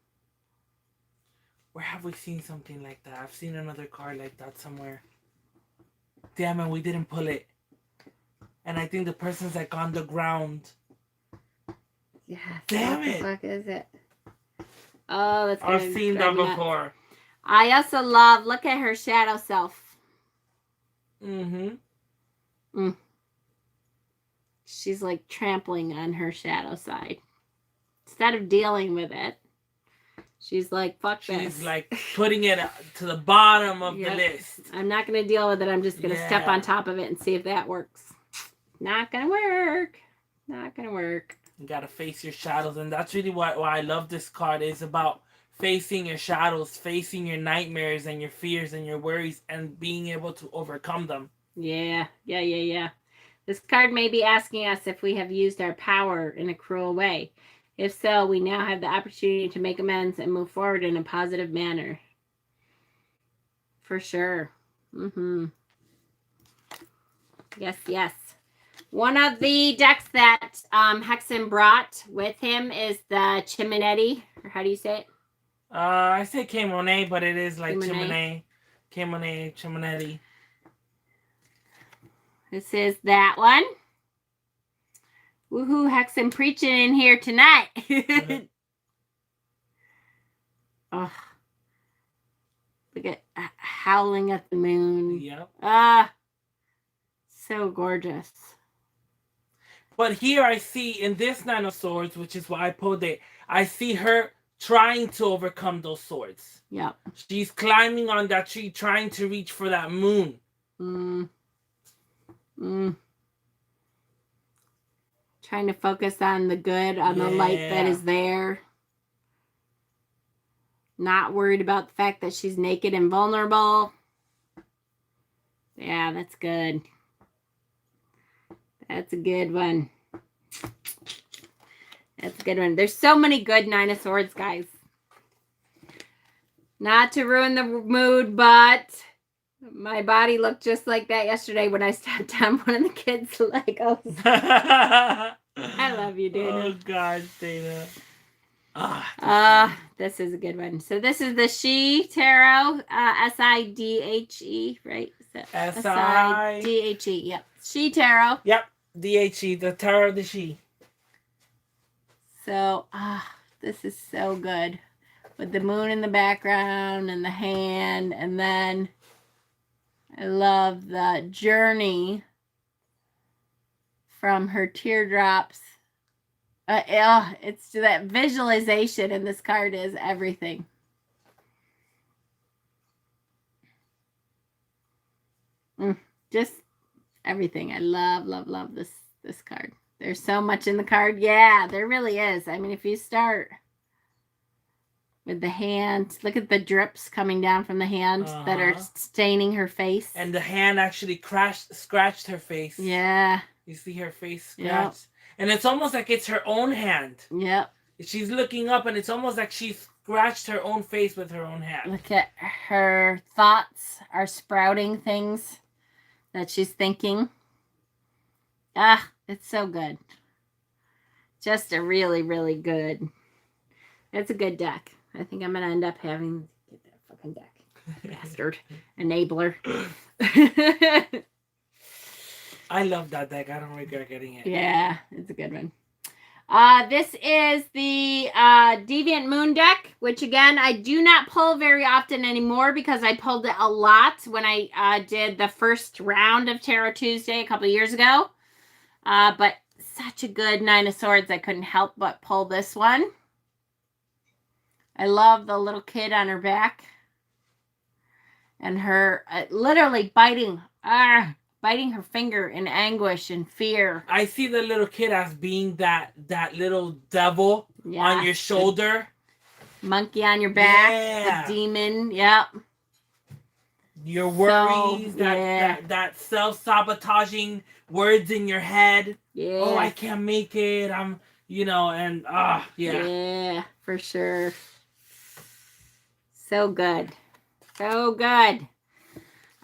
Where have we seen something like that? I've seen another card like that somewhere. Damn it, we didn't pull it. And I think the person's like on the ground. Yeah. Damn it. What the fuck is it? Oh, that's I've seen that before. I also love, look at her shadow self. She's like trampling on her shadow side. Instead of dealing with it, she's like, fuck this. She's like putting it to the bottom of the list. I'm not going to deal with it. I'm just going to step on top of it and see if that works. Not going to work. Not going to work. You got to face your shadows. And that's really why I love this card. It's about facing your shadows, facing your nightmares and your fears and your worries and being able to overcome them. Yeah. This card may be asking us if we have used our power in a cruel way. If so, we now have the opportunity to make amends and move forward in a positive manner. For sure. Yes. One of the decks that Hexen brought with him is the Chimonetti, or how do you say it? I say Kemonet, but it is like Chimonet. Chimonetti. This is that one. Woohoo, Hexen preaching in here tonight. Oh, look at howling at the moon. Yep. So gorgeous. But here I see in this Nine of Swords, which is why I pulled it, I see her trying to overcome those swords. Yep. She's climbing on that tree, trying to reach for that moon. Trying to focus on the good, on the light that is there. Not worried about the fact that she's naked and vulnerable. Yeah, that's good. That's a good one. That's a good one. There's so many good Nine of Swords, guys. Not to ruin the mood, but my body looked just like that yesterday when I stepped on one of the kids' Legos. I love you, Dana. Oh, God, Dana. This is a good one. So this is the She Tarot, S-I-D-H-E, right? S-I-D-H-E, yep. She Tarot. Yep, D-H-E, the Tarot of the She. So, this is so good. With the moon in the background and the hand, and then I love the journey from her teardrops. It's that visualization in this card is everything. Just everything. I love this card. There's so much in the card. Yeah, there really is. I mean, if you start with the hand, look at the drips coming down from the hand that are staining her face. And the hand actually scratched her face. Yeah. You see her face scratched. Yep. And it's almost like it's her own hand. Yep. She's looking up and it's almost like she scratched her own face with her own hand. Look at her thoughts are sprouting things that she's thinking. It's so good. Just a really, really good. It's a good deck. I think I'm going to end up having get that fucking deck. Bastard. Enabler. I love that deck. I don't regret getting it. Yeah, it's a good one. This is the Deviant Moon deck, which again, I do not pull very often anymore because I pulled it a lot when I did the first round of Tarot Tuesday a couple years ago. But such a good Nine of Swords, I couldn't help but pull this one. I love the little kid on her back. And her literally biting her finger in anguish and fear. I see the little kid as being that little devil on your shoulder. Monkey on your back. The demon. Yep. Your worries, that self-sabotaging words in your head. Yeah. Oh, I can't make it. I'm, and yeah. Yeah, for sure. So good. So good.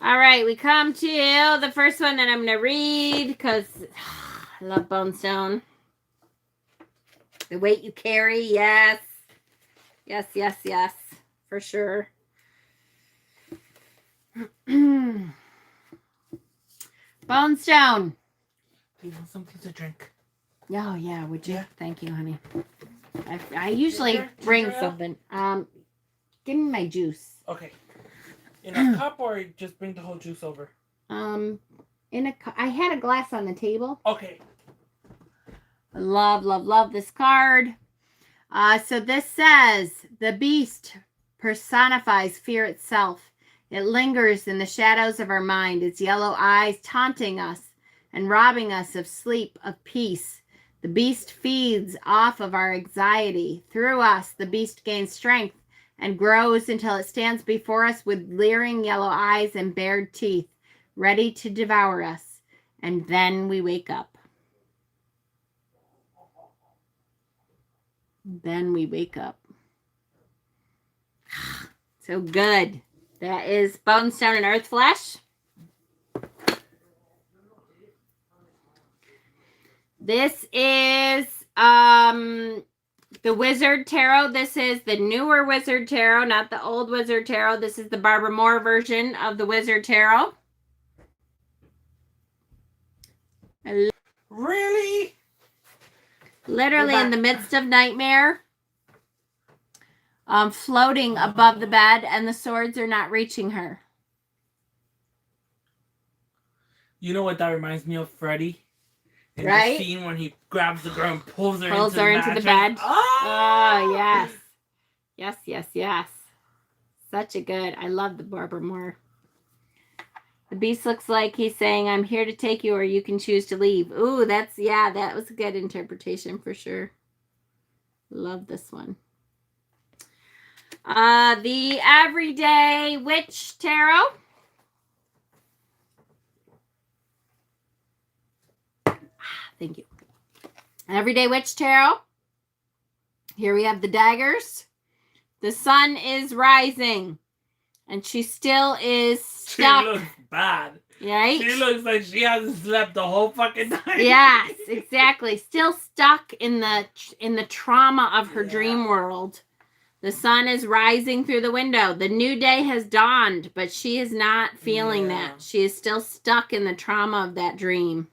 All right, we come to the first one that I'm going to read because I love Bone Stone. The weight you carry, yes. Yes, yes, yes, for sure. Bone Stone. Do you want something to drink? Oh, yeah, would you? Yeah. Thank you, honey. I usually bring something. Give me my juice. Okay. In a cup or just bring the whole juice over? In a cup. I had a glass on the table. Okay. I love this card. So this says, the beast personifies fear itself. It lingers in the shadows of our mind, its yellow eyes taunting us and robbing us of sleep, of peace. The beast feeds off of our anxiety. Through us, the beast gains strength and grows until it stands before us with leering yellow eyes and bared teeth, ready to devour us. And then we wake up. Then we wake up. So good. That is Bone Stone and Earth Flesh. This is the Wizard Tarot. This is the newer Wizard Tarot, not the old Wizard Tarot. This is the Barbara Moore version of the Wizard Tarot. Really? Literally in the midst of nightmare. Floating above the bed, and the swords are not reaching her. You know what that reminds me of, Freddy? In Right? the scene when he grabs the girl and pulls her Pulls her into the mattress. bed. Oh! Oh, yes. Yes, yes, yes. Such a good. I love the Barbara Moore. The beast looks like he's saying, I'm here to take you or you can choose to leave. Ooh, that was a good interpretation for sure. Love this one. The Everyday Witch Tarot. Thank you. Everyday Witch Tarot. Here we have the daggers. The sun is rising. And she still is stuck. She looks bad. Right? She looks like she hasn't slept the whole fucking night. Yes, exactly. Still stuck in the trauma of her dream world. The sun is rising through the window. The new day has dawned, but she is not feeling that. She is still stuck in the trauma of that dream.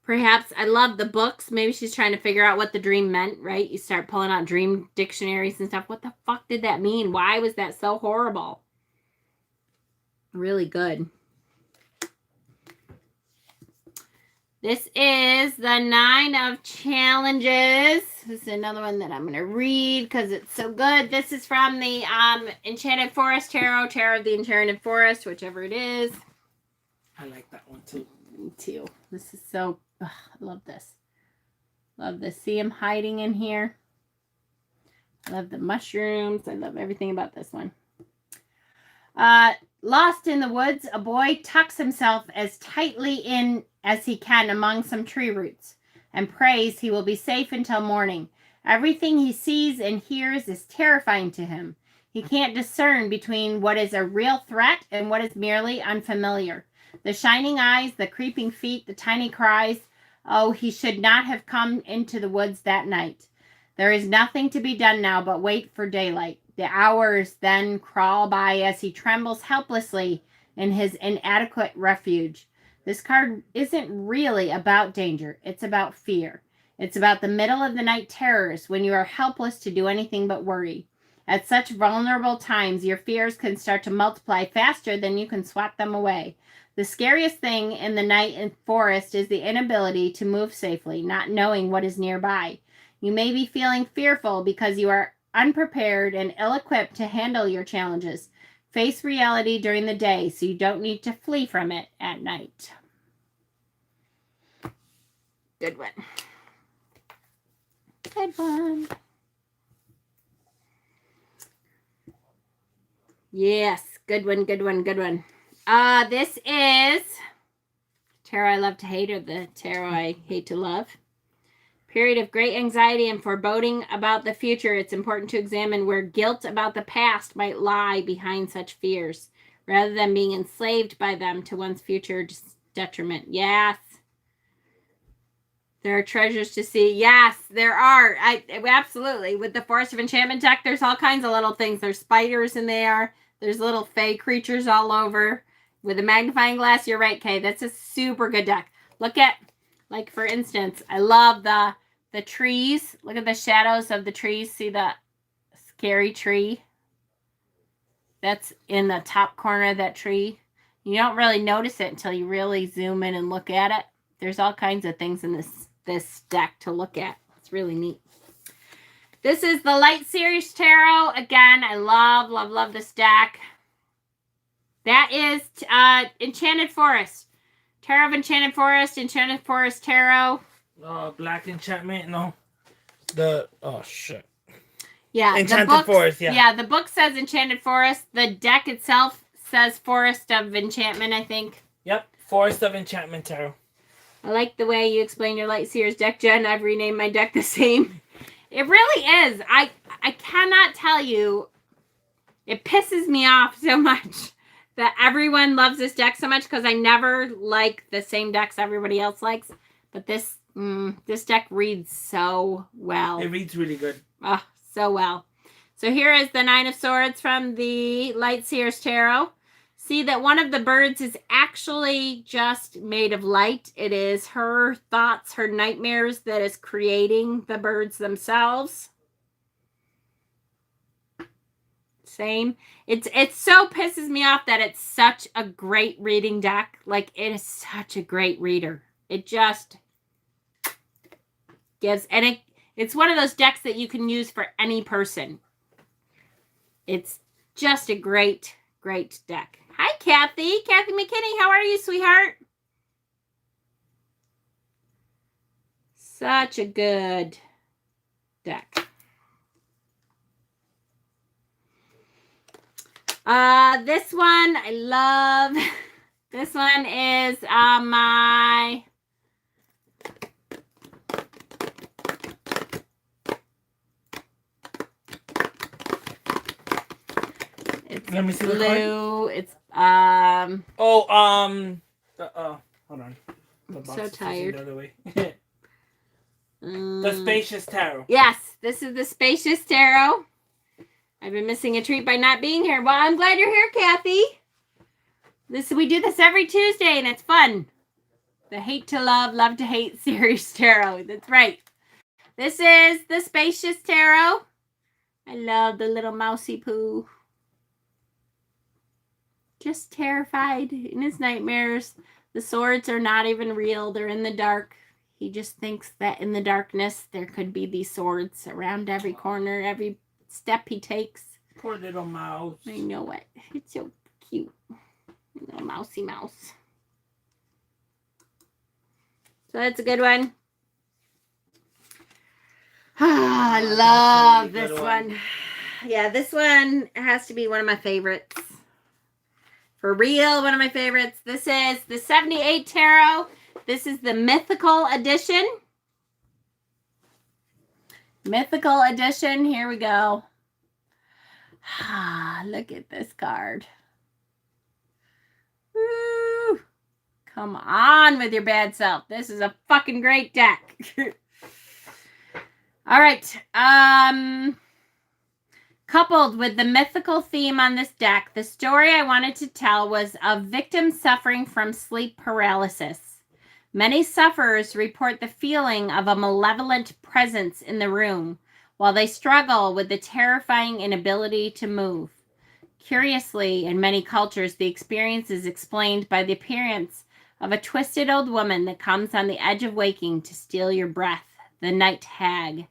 Perhaps, I love the books. Maybe she's trying to figure out what the dream meant, right? You start pulling out dream dictionaries and stuff. What the fuck did that mean? Why was that so horrible? Really good. This is the 9 of Challenges. This is another one that I'm going to read because it's so good. This is from the Enchanted Forest Tarot, Tarot of the Enchanted Forest, whichever it is. I like that one too. Me too. This is so, I love this. Love this. See him hiding in here. I love the mushrooms. I love everything about this one. Lost in the woods, a boy tucks himself as tightly in as he can among some tree roots and prays he will be safe until morning. Everything he sees and hears is terrifying to him. He can't discern between what is a real threat and what is merely unfamiliar. The shining eyes, the creeping feet, the tiny cries. Oh, he should not have come into the woods that night. There is nothing to be done now but wait for daylight. The hours then crawl by as he trembles helplessly in his inadequate refuge. This card isn't really about danger. It's about fear. It's about the middle of the night terrors when you are helpless to do anything but worry. At such vulnerable times, your fears can start to multiply faster than you can swat them away. The scariest thing in the night and forest is the inability to move safely, not knowing what is nearby. You may be feeling fearful because you are unprepared and ill-equipped to handle your challenges. Face reality during the day so you don't need to flee from it at night. Good one. Good one. Yes, good one, good one, good one. This is tarot I love to hate, or the tarot I hate to love. Period of great anxiety and foreboding about the future. It's important to examine where guilt about the past might lie behind such fears, rather than being enslaved by them to one's future detriment. Yes. There are treasures to see. Yes, there are. Absolutely. With the Forest of Enchantment deck, there's all kinds of little things. There's spiders in there. There's little fey creatures all over. With a magnifying glass, you're right, Kay. That's a super good deck. Look at, like, for instance, I love the trees. Look at the shadows of the trees. See the scary tree? That's in the top corner of that tree. You don't really notice it until you really zoom in and look at it. There's all kinds of things in this deck to look at. It's really neat. This is the Light Series Tarot. Again, I love, love, love this deck. That is Enchanted Forest. Tarot of Enchanted Forest Tarot. Black Enchantment, no. Oh, shit. Yeah. Enchanted Forest, yeah. Yeah, the book says Enchanted Forest. The deck itself says Forest of Enchantment, I think. Yep, Forest of Enchantment Tarot. I like the way you explain your Light Seers deck, Jen. I've renamed my deck the same. It really is. I cannot tell you. It pisses me off so much that everyone loves this deck so much because I never like the same decks everybody else likes. But this deck reads so well. It reads really good. Oh, so well. So here is the 9 of Swords from the Light Seers Tarot. See that one of the birds is actually just made of light. It is her thoughts, her nightmares that is creating the birds themselves. Same. It's so pisses me off that it's such a great reading deck. Like, it is such a great reader. It just gives, and it's one of those decks that you can use for any person. It's just a great, great deck. Hi, Kathy. Kathy McKinney. How are you, sweetheart? Such a good deck. This one I love. This one is my Let me see the blue. It's hold on. The so tired. The other way. The Spacious Tarot. Yes, this is the Spacious Tarot. I've been missing a treat by not being here. Well, I'm glad you're here, Kathy. We do this every Tuesday, and it's fun. The Hate to Love, Love to Hate series tarot. That's right. This is the Spacious Tarot. I love the little mousy poo. Just terrified in his nightmares. The swords are not even real. They're in the dark. He just thinks that in the darkness there could be these swords around every corner, every step he takes. Poor little mouse. I know it. It's so cute. Little mousy mouse. So that's a good one. I love this one. Yeah, this one has to be one of my favorites. For real, one of my favorites. This is the 78 Tarot. This is the Mythical Edition. Mythical Edition. Here we go. Look at this card. Woo. Come on with your bad self. This is a fucking great deck. All right. Coupled with the mythical theme on this deck, the story I wanted to tell was of victims suffering from sleep paralysis. Many sufferers report the feeling of a malevolent presence in the room while they struggle with the terrifying inability to move. Curiously, in many cultures, the experience is explained by the appearance of a twisted old woman that comes on the edge of waking to steal your breath, the night hag.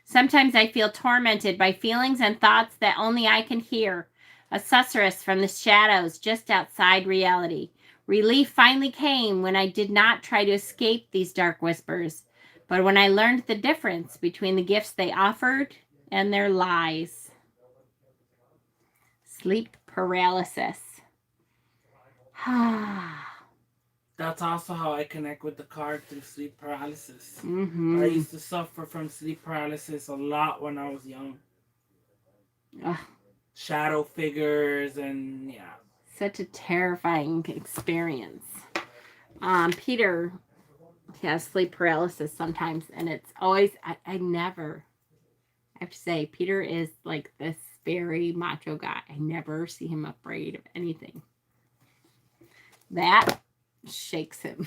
Sometimes I feel tormented by feelings and thoughts that only I can hear, a susurrus from the shadows just outside reality. Relief finally came when I did not try to escape these dark whispers, but when I learned the difference between the gifts they offered and their lies. Sleep paralysis. That's also how I connect with the card through sleep paralysis. Mm-hmm. I used to suffer from sleep paralysis a lot when I was young. Shadow figures and yeah. Such a terrifying experience. Peter has sleep paralysis sometimes, and it's always, I have to say, Peter is like this very macho guy. I never see him afraid of anything. That shakes him.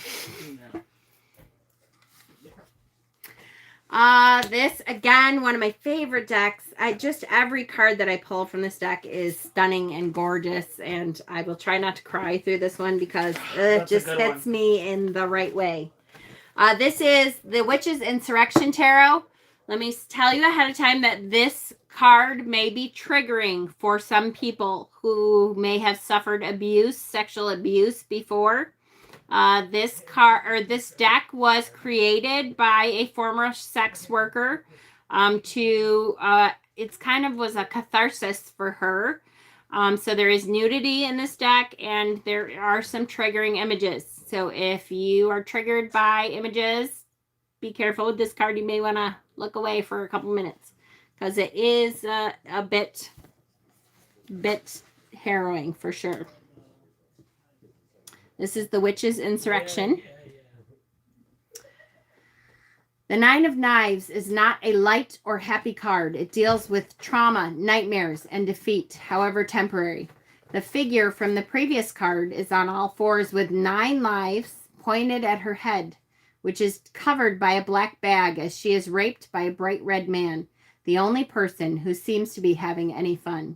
This again, one of my favorite decks. Every card that I pull from this deck is stunning and gorgeous, and I will try not to cry through this one because it just hits me in the right way. This is the Witches Insurrection Tarot. Let me tell you ahead of time that this card may be triggering for some people who may have suffered abuse, sexual abuse before. This deck was created by a former sex worker it's kind of was a catharsis for her. So there is nudity in this deck, and there are some triggering images. So if you are triggered by images, be careful with this card. You may want to look away for a couple minutes because it is a bit harrowing for sure. This is the Witches Insurrection. The Nine of Knives is not a light or happy card. It deals with trauma, nightmares, and defeat, however temporary. The figure from the previous card is on all fours with 9 knives pointed at her head, which is covered by a black bag as she is raped by a bright red man, the only person who seems to be having any fun.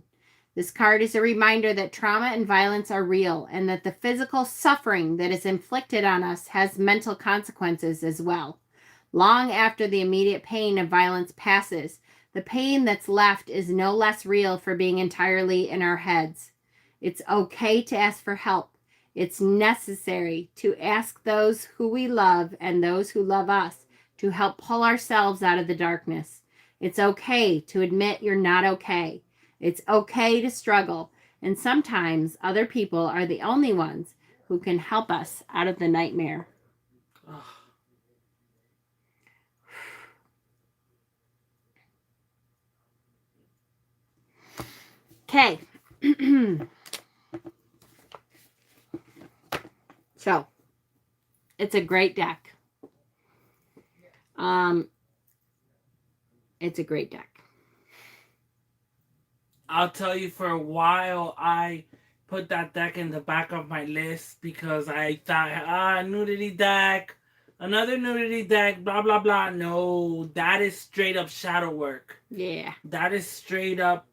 This card is a reminder that trauma and violence are real and that the physical suffering that is inflicted on us has mental consequences as well. Long after the immediate pain of violence passes, the pain that's left is no less real for being entirely in our heads. It's okay to ask for help. It's necessary to ask those who we love and those who love us to help pull ourselves out of the darkness. It's okay to admit you're not okay. It's okay to struggle, and sometimes other people are the only ones who can help us out of the nightmare. Ugh. Okay. So, it's a great deck. It's a great deck. I'll tell you, for a while I put that deck in the back of my list because I thought, nudity deck, another nudity deck, blah blah blah. No, that is straight up shadow work. Yeah. That is straight up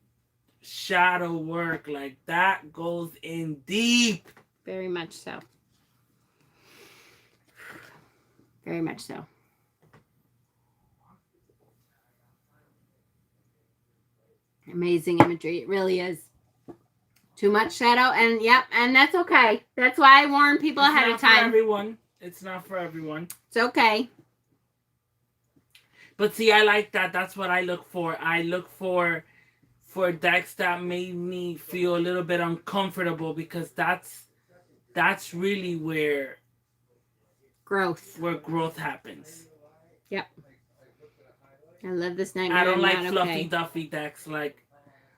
shadow work. Like, that goes in deep. Very much so. Very much so. Amazing imagery. It really is. Too much shadow, and yep, and that's okay. That's why I warn people ahead of It's not for time. everyone. It's not for everyone. It's okay. But see, I like that. That's what I look for. I look for decks that made me feel a little bit uncomfortable, because that's really where Growth. growth happens. Yep. I love this nightmare. I don't I'm like not fluffy okay. duffy decks. Like,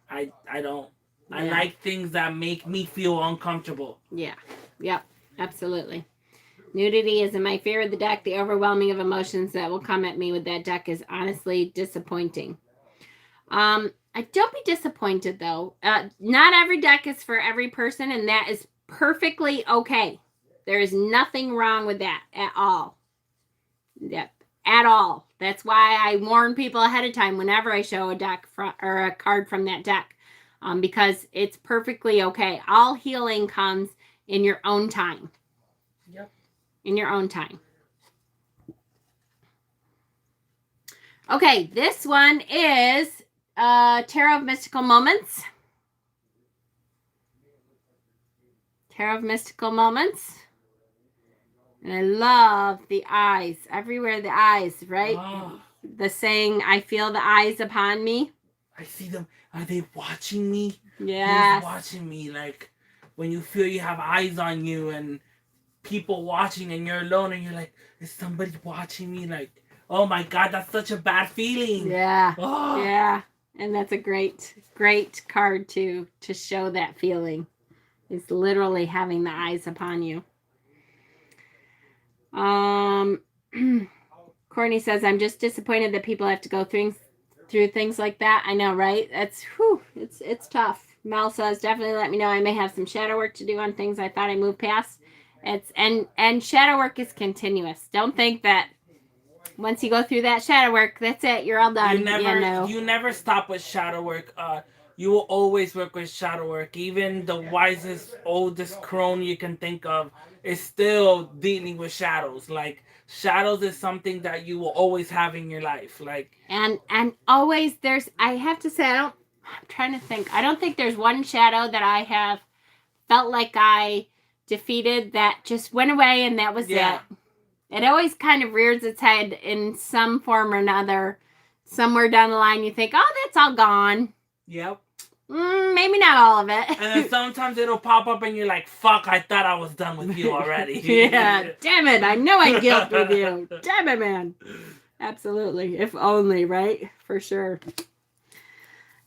I don't. I Yeah. like things that make me feel uncomfortable. Yeah. Yep. Absolutely. Nudity isn't my fear of the deck. The overwhelming of emotions that will come at me with that deck is honestly disappointing. Don't be disappointed though. Not every deck is for every person, and that is perfectly okay. There is nothing wrong with that at all. Yep. At all. That's why I warn people ahead of time whenever I show a deck or a card from that deck, because it's perfectly okay. All healing comes in your own time. Yep. In your own time. Okay, this one is Tarot of Mystical Moments. Tarot of Mystical Moments. And I love the eyes. Everywhere the eyes, right? Oh, The saying, I feel the eyes upon me. I see them. Are they watching me? Yes. Who's watching me? Like, when you feel you have eyes on you and people watching and you're alone and you're like, is somebody watching me? Like, oh my God, that's such a bad feeling. Yeah. Oh. Yeah. And that's a great card to show that feeling. It's literally having the eyes upon you. Courtney says, I'm just disappointed that people have to go through things like that. I know, right? That's it's tough. Mel says, definitely let me know. I may have some shadow work to do on things I thought I moved past. And shadow work is continuous. Don't think that once you go through that shadow work, that's it. You're all done. You never stop with shadow work. You will always work with shadow work. Even the wisest, oldest crone you can think of is still dealing with shadows. Like, shadows is something that you will always have in your life. Like, and always I have to say, I'm trying to think. I don't think there's one shadow that I have felt like I defeated that just went away and that was it. It always kind of rears its head in some form or another. Somewhere down the line, you think, oh, that's all gone. Yep. Maybe not all of it. And then sometimes it'll pop up and you're like, fuck, I thought I was done with you already. Yeah, damn it. I know I guilt with you. Damn it, man. Absolutely. If only, right? For sure.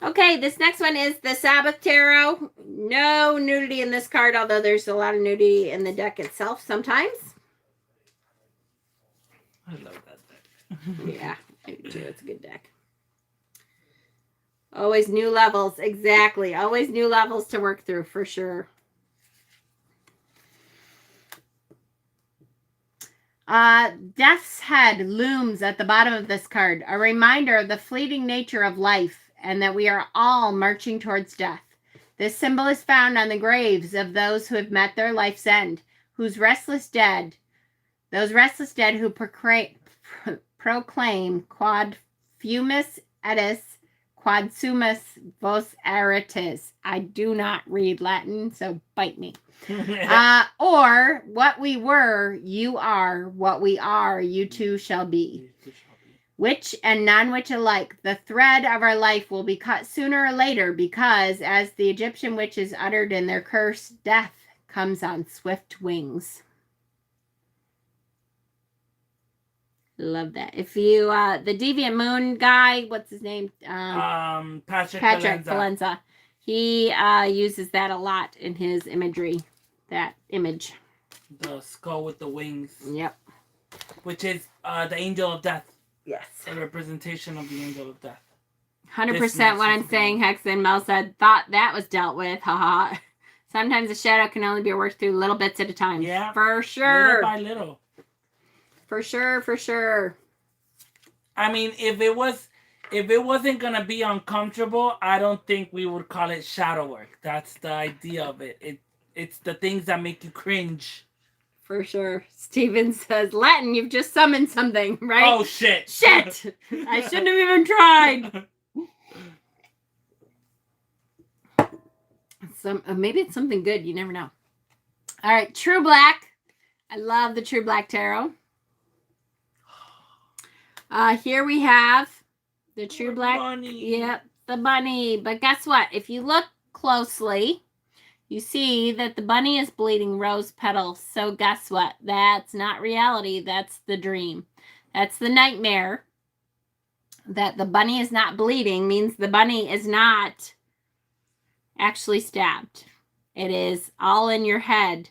Okay, this next one is the Sabbath Tarot. No nudity in this card, although there's a lot of nudity in the deck itself sometimes. I love that deck. Yeah, I do too. It's a good deck. Always new levels. Exactly. Always new levels to work through, for sure. Death's head looms at the bottom of this card, a reminder of the fleeting nature of life and that we are all marching towards death. This symbol is found on the graves of those who have met their life's end, those restless dead who proclaim quod fumus etis, quod sumus vos aritis. I do not read Latin, so bite me. Or what we were, you are. What we are, you too shall be. Witch and non-witch alike, the thread of our life will be cut sooner or later because, as the Egyptian witches uttered in their curse, death comes on swift wings. Love that. If you, the Deviant Moon guy, what's his name? Patrick Valenza. He uses that a lot in his imagery. That image. The skull with the wings. Yep. Which is the angel of death. Yes. A representation of the angel of death. 100% what I'm saying, Hexen. Mel said, thought that was dealt with. Haha. Sometimes a shadow can only be worked through little bits at a time. Yeah. For sure. Little by little. For sure. I mean, if it wasn't gonna be uncomfortable, I don't think we would call it shadow work. That's the idea of it. It's the things that make you cringe. For sure. Steven says, Latin, you've just summoned something, right? Oh, shit. Shit! I shouldn't have even tried. Maybe it's something good. You never know. All right. True Black. I love the True Black Tarot. Here we have the True Black. Bunny. Yep, the bunny. But guess what? If you look closely, you see that the bunny is bleeding rose petals. So guess what? That's not reality. That's the dream. That's the nightmare. That the bunny is not bleeding means the bunny is not actually stabbed. It is all in your head.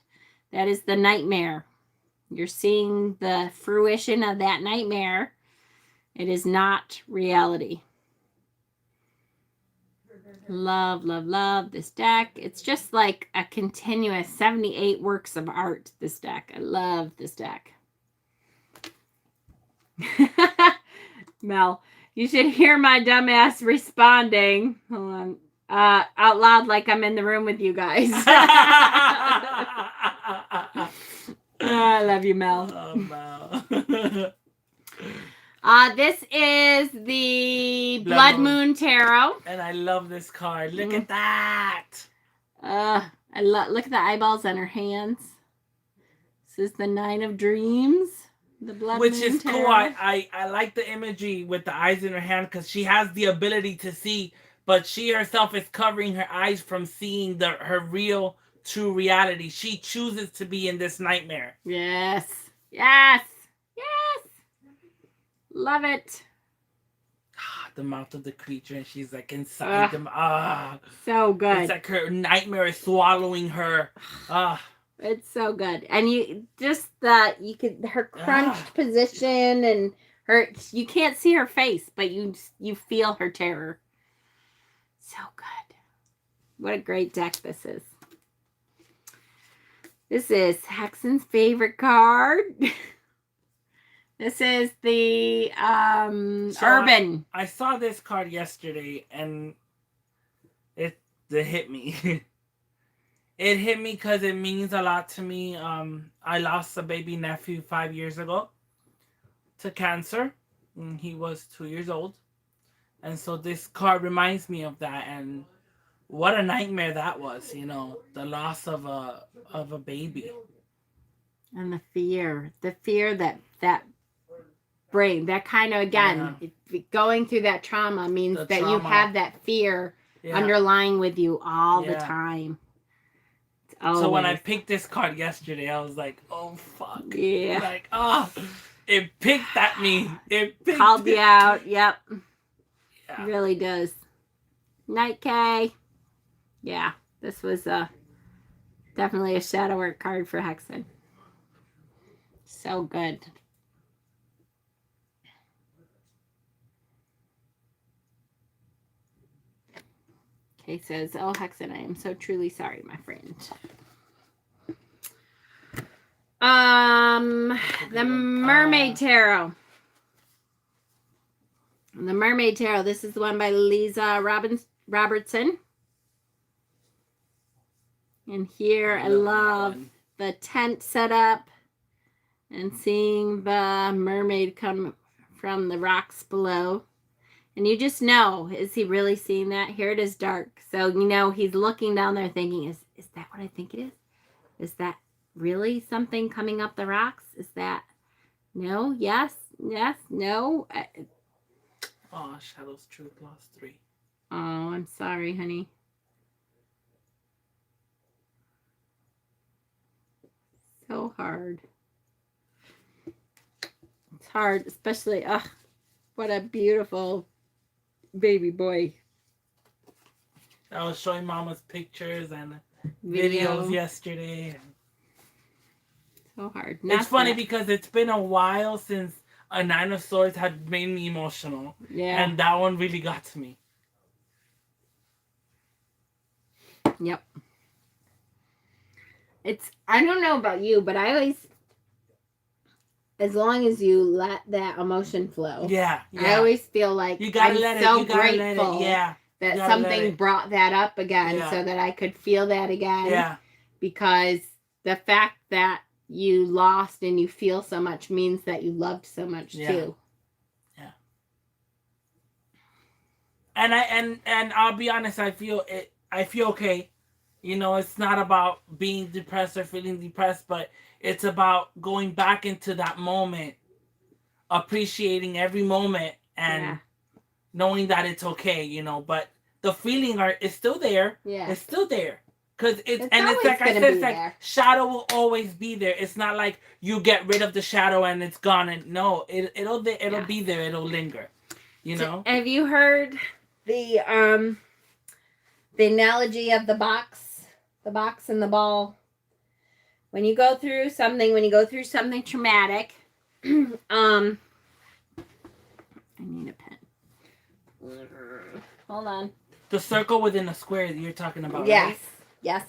That is the nightmare. You're seeing the fruition of that nightmare. It is not reality. Love, love, love this deck. It's just like a continuous 78 works of art, this deck. I love this deck. Mel, you should hear my dumbass responding. Hold on. Out loud like I'm in the room with you guys. I love you, Mel. Oh, Mel. This is the Blood Moon Tarot. And I love this card. Look at that. Look at the eyeballs on her hands. This is the Nine of Dreams. The Blood Which Moon is Tarot. cool. I like the imagery with the eyes in her hand because she has the ability to see, but she herself is covering her eyes from seeing her real, true reality. She chooses to be in this nightmare. Yes. Yes. Yes. Love it. The mouth of the creature, and she's like inside them. So good. It's like her nightmare is swallowing her. It's so good. And you just her crunched position and you can't see her face, but you feel her terror. So good. What a great deck this is. This is Hexen's favorite card. This is the Urban. I saw this card yesterday, and it hit me. It hit me because it means a lot to me. I lost a baby nephew 5 years ago to cancer. And he was 2 years old. And so this card reminds me of that. And what a nightmare that was, the loss of a baby. And the fear that brain, that kind of, again, going through that trauma means that you have that fear underlying with you all the time. So when I picked this card yesterday, I was like, oh, fuck. Yeah. Like, it picked at me. It called you out. Yep. Yeah. It really does. Night K. Yeah. This was definitely a shadow work card for Hexen. So good. Kay says, oh, Hexen, I am so truly sorry, my friend. The Mermaid Tarot. The Mermaid Tarot. This is the one by Lisa Robertson. And here I love the tent setup and seeing the mermaid come from the rocks below. And you just know, is he really seeing that? Here it is dark. So, you know, he's looking down there thinking, is that what I think it is? Is that really something coming up the rocks? Is that, no, yes, no? Oh, Shadow's Truth lost 3. Oh, I'm sorry, honey. So hard. It's hard, especially, what a beautiful baby boy. I was showing Mama's pictures and Video. videos yesterday. So hard. It's funny because it's been a while since a 9 of Swords had made me emotional. Yeah. And that one really got to me. Yep. I don't know about you, but I always, as long as you let that emotion flow. Yeah. I always feel like you gotta I'm let it. so You gotta grateful let it. Yeah. that something brought that up again so that I could feel that again. Yeah. Because the fact that you lost and you feel so much means that you loved so much too. Yeah. And I'll be honest, I feel okay. You know, it's not about being depressed or feeling depressed, but it's about going back into that moment, appreciating every moment and knowing that it's okay, you know, but the feeling is still there. Yeah. It's still there. Cause it's like I said, it's like shadow will always be there. It's not like you get rid of the shadow and it's gone. And no, it'll be there. It'll linger. You know. Have you heard the analogy of the box and the ball? When you go through something traumatic, I need a pen. Hold on. The circle within a square that you're talking about. Yes. Right? Yes.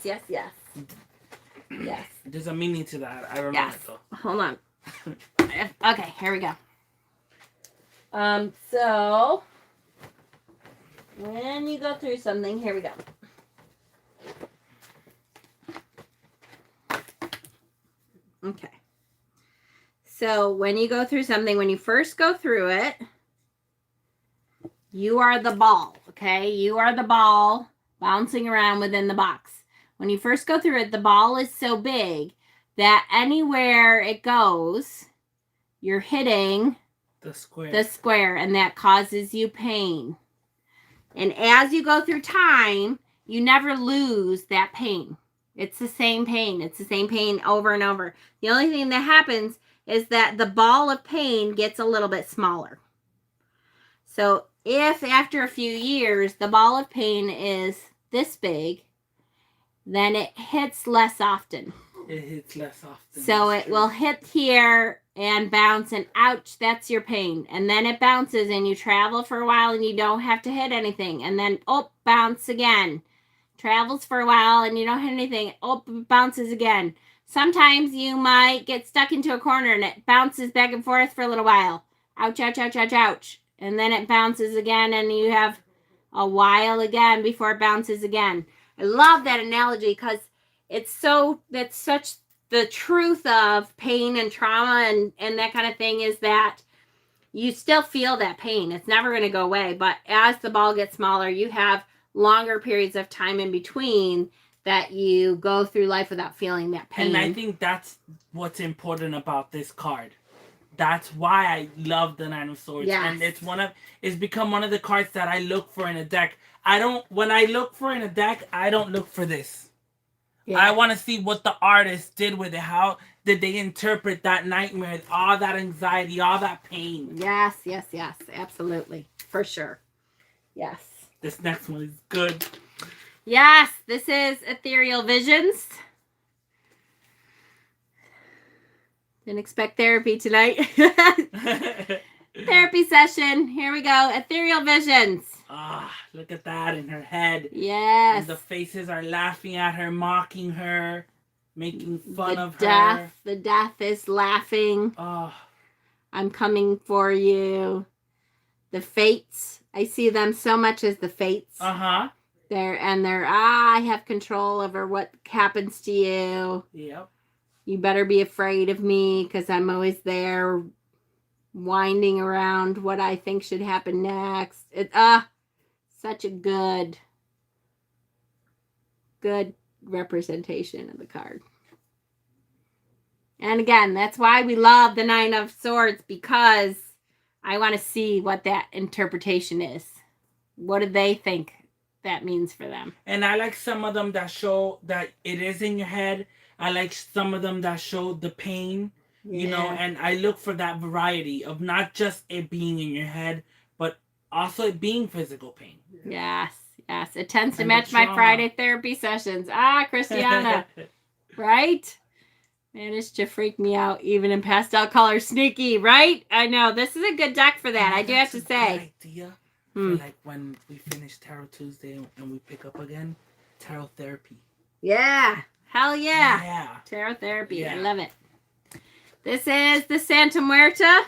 Yes. There's a meaning to that. I don't know it though. Hold on. Okay, here we go. So when you go through something, here we go. Okay. So when you go through something, when you first go through it, you are the ball, okay? You are the ball bouncing around within the box. When you first go through it, the ball is so big that anywhere it goes, you're hitting the square, and that causes you pain. And as you go through time, you never lose that pain. It's the same pain. It's the same pain over and over. The only thing that happens is that the ball of pain gets a little bit smaller. So if after a few years, the ball of pain is this big, then it hits less often. It hits less often. So it will hit here and bounce and ouch, that's your pain. And then it bounces and you travel for a while and you don't have to hit anything. And then, bounce again. Travels for a while and you don't hit anything. Bounces again. Sometimes you might get stuck into a corner and it bounces back and forth for a little while. Ouch, ouch, ouch, ouch, ouch. And then it bounces again and you have a while again before it bounces again. I love that analogy because that's such the truth of pain and trauma and that kind of thing is that you still feel that pain. It's never going to go away. But as the ball gets smaller, you have longer periods of time in between that you go through life without feeling that pain. And I think that's what's important about this card. That's why I love the 9 of Swords. Yes. And it's become one of the cards that I look for in a deck. When I look for in a deck, I don't look for this. Yeah. I want to see what the artist did with it. How did they interpret that nightmare, all that anxiety, all that pain? Yes. Absolutely. For sure. Yes. This next one is good. Yes, this is Ethereal Visions. Didn't expect therapy tonight. Therapy session. Here we go. Ethereal Visions. Look at that in her head. Yes. And the faces are laughing at her, mocking her, making fun of her. The death is laughing. I'm coming for you. The fates. I see them so much as the fates. I have control over what happens to you. Yep. You better be afraid of me because I'm always there winding around what I think should happen next. Such a good representation of the card. And again, that's why we love the Nine of Swords, because I want to see what that interpretation is. What do they think that means for them? And I like some of them that show that it is in your head. I like some of them that show the pain, you know, and I look for that variety of not just it being in your head, but also it being physical pain. Yes. It tends to match my Friday therapy sessions. Christiana. Right? Managed to freak me out even in pastel colors. Sneaky, right? I know. This is a good deck for that. I do have to say. Good idea. For like when we finish Tarot Tuesday and we pick up again, tarot therapy. Yeah. Hell yeah. Yeah. Tarot therapy. Yeah. I love it. This is the Santa Muerta.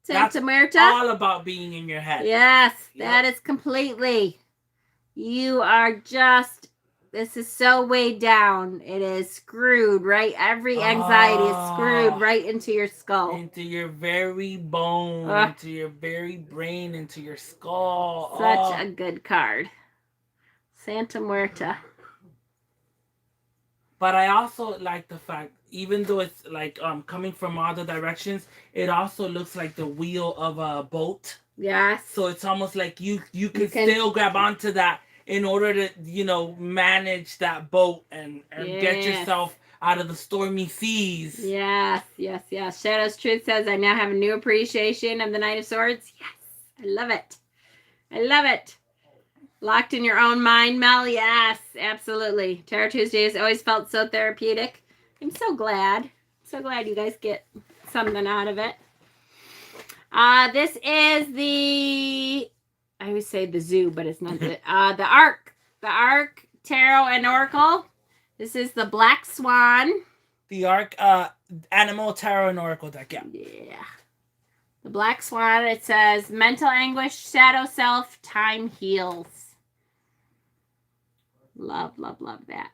That's all about being in your head. Yes, that is completely. You are just, this is so weighed down. It is screwed, right? Every anxiety is screwed right into your skull. Into your very bone, into your very brain, into your skull. Such a good card. Santa Muerta. But I also like the fact, even though it's like coming from all the directions, it also looks like the wheel of a boat. Yes. So it's almost like you can still grab onto that in order to, you know, manage that boat and get yourself out of the stormy seas. Yes. Shadow's Truth says, I now have a new appreciation of the Knight of Swords. Yes. I love it. Locked in your own mind, Mel? Yes, absolutely. Tarot Tuesday has always felt so therapeutic. I'm so glad. You guys get something out of it. This is the, I always say the zoo, but it's not the Ark. The Ark Tarot and Oracle. This is the Black Swan. The Ark Animal Tarot and Oracle deck, yeah. Yeah. The Black Swan, it says, mental anguish, shadow self, time heals. Love that.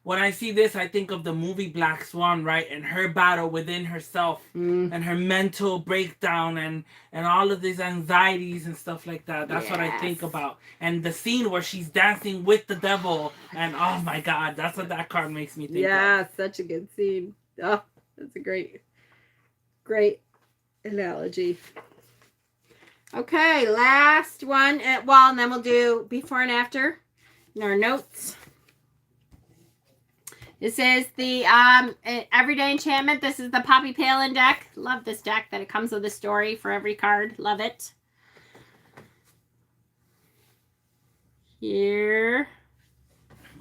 When I see this, I think of the movie Black Swan, right? And her battle within herself and her mental breakdown and all of these anxieties and stuff like that. That's what I think about. And the scene where she's dancing with the devil. And oh my God, that's what that card makes me think of. Yeah, such a good scene. Oh, that's a great analogy. Okay, last one. And then we'll do before and after in our notes. This is the Everyday Enchantment. This is the Poppy Palin deck. Love this deck that it comes with a story for every card. Love it. Here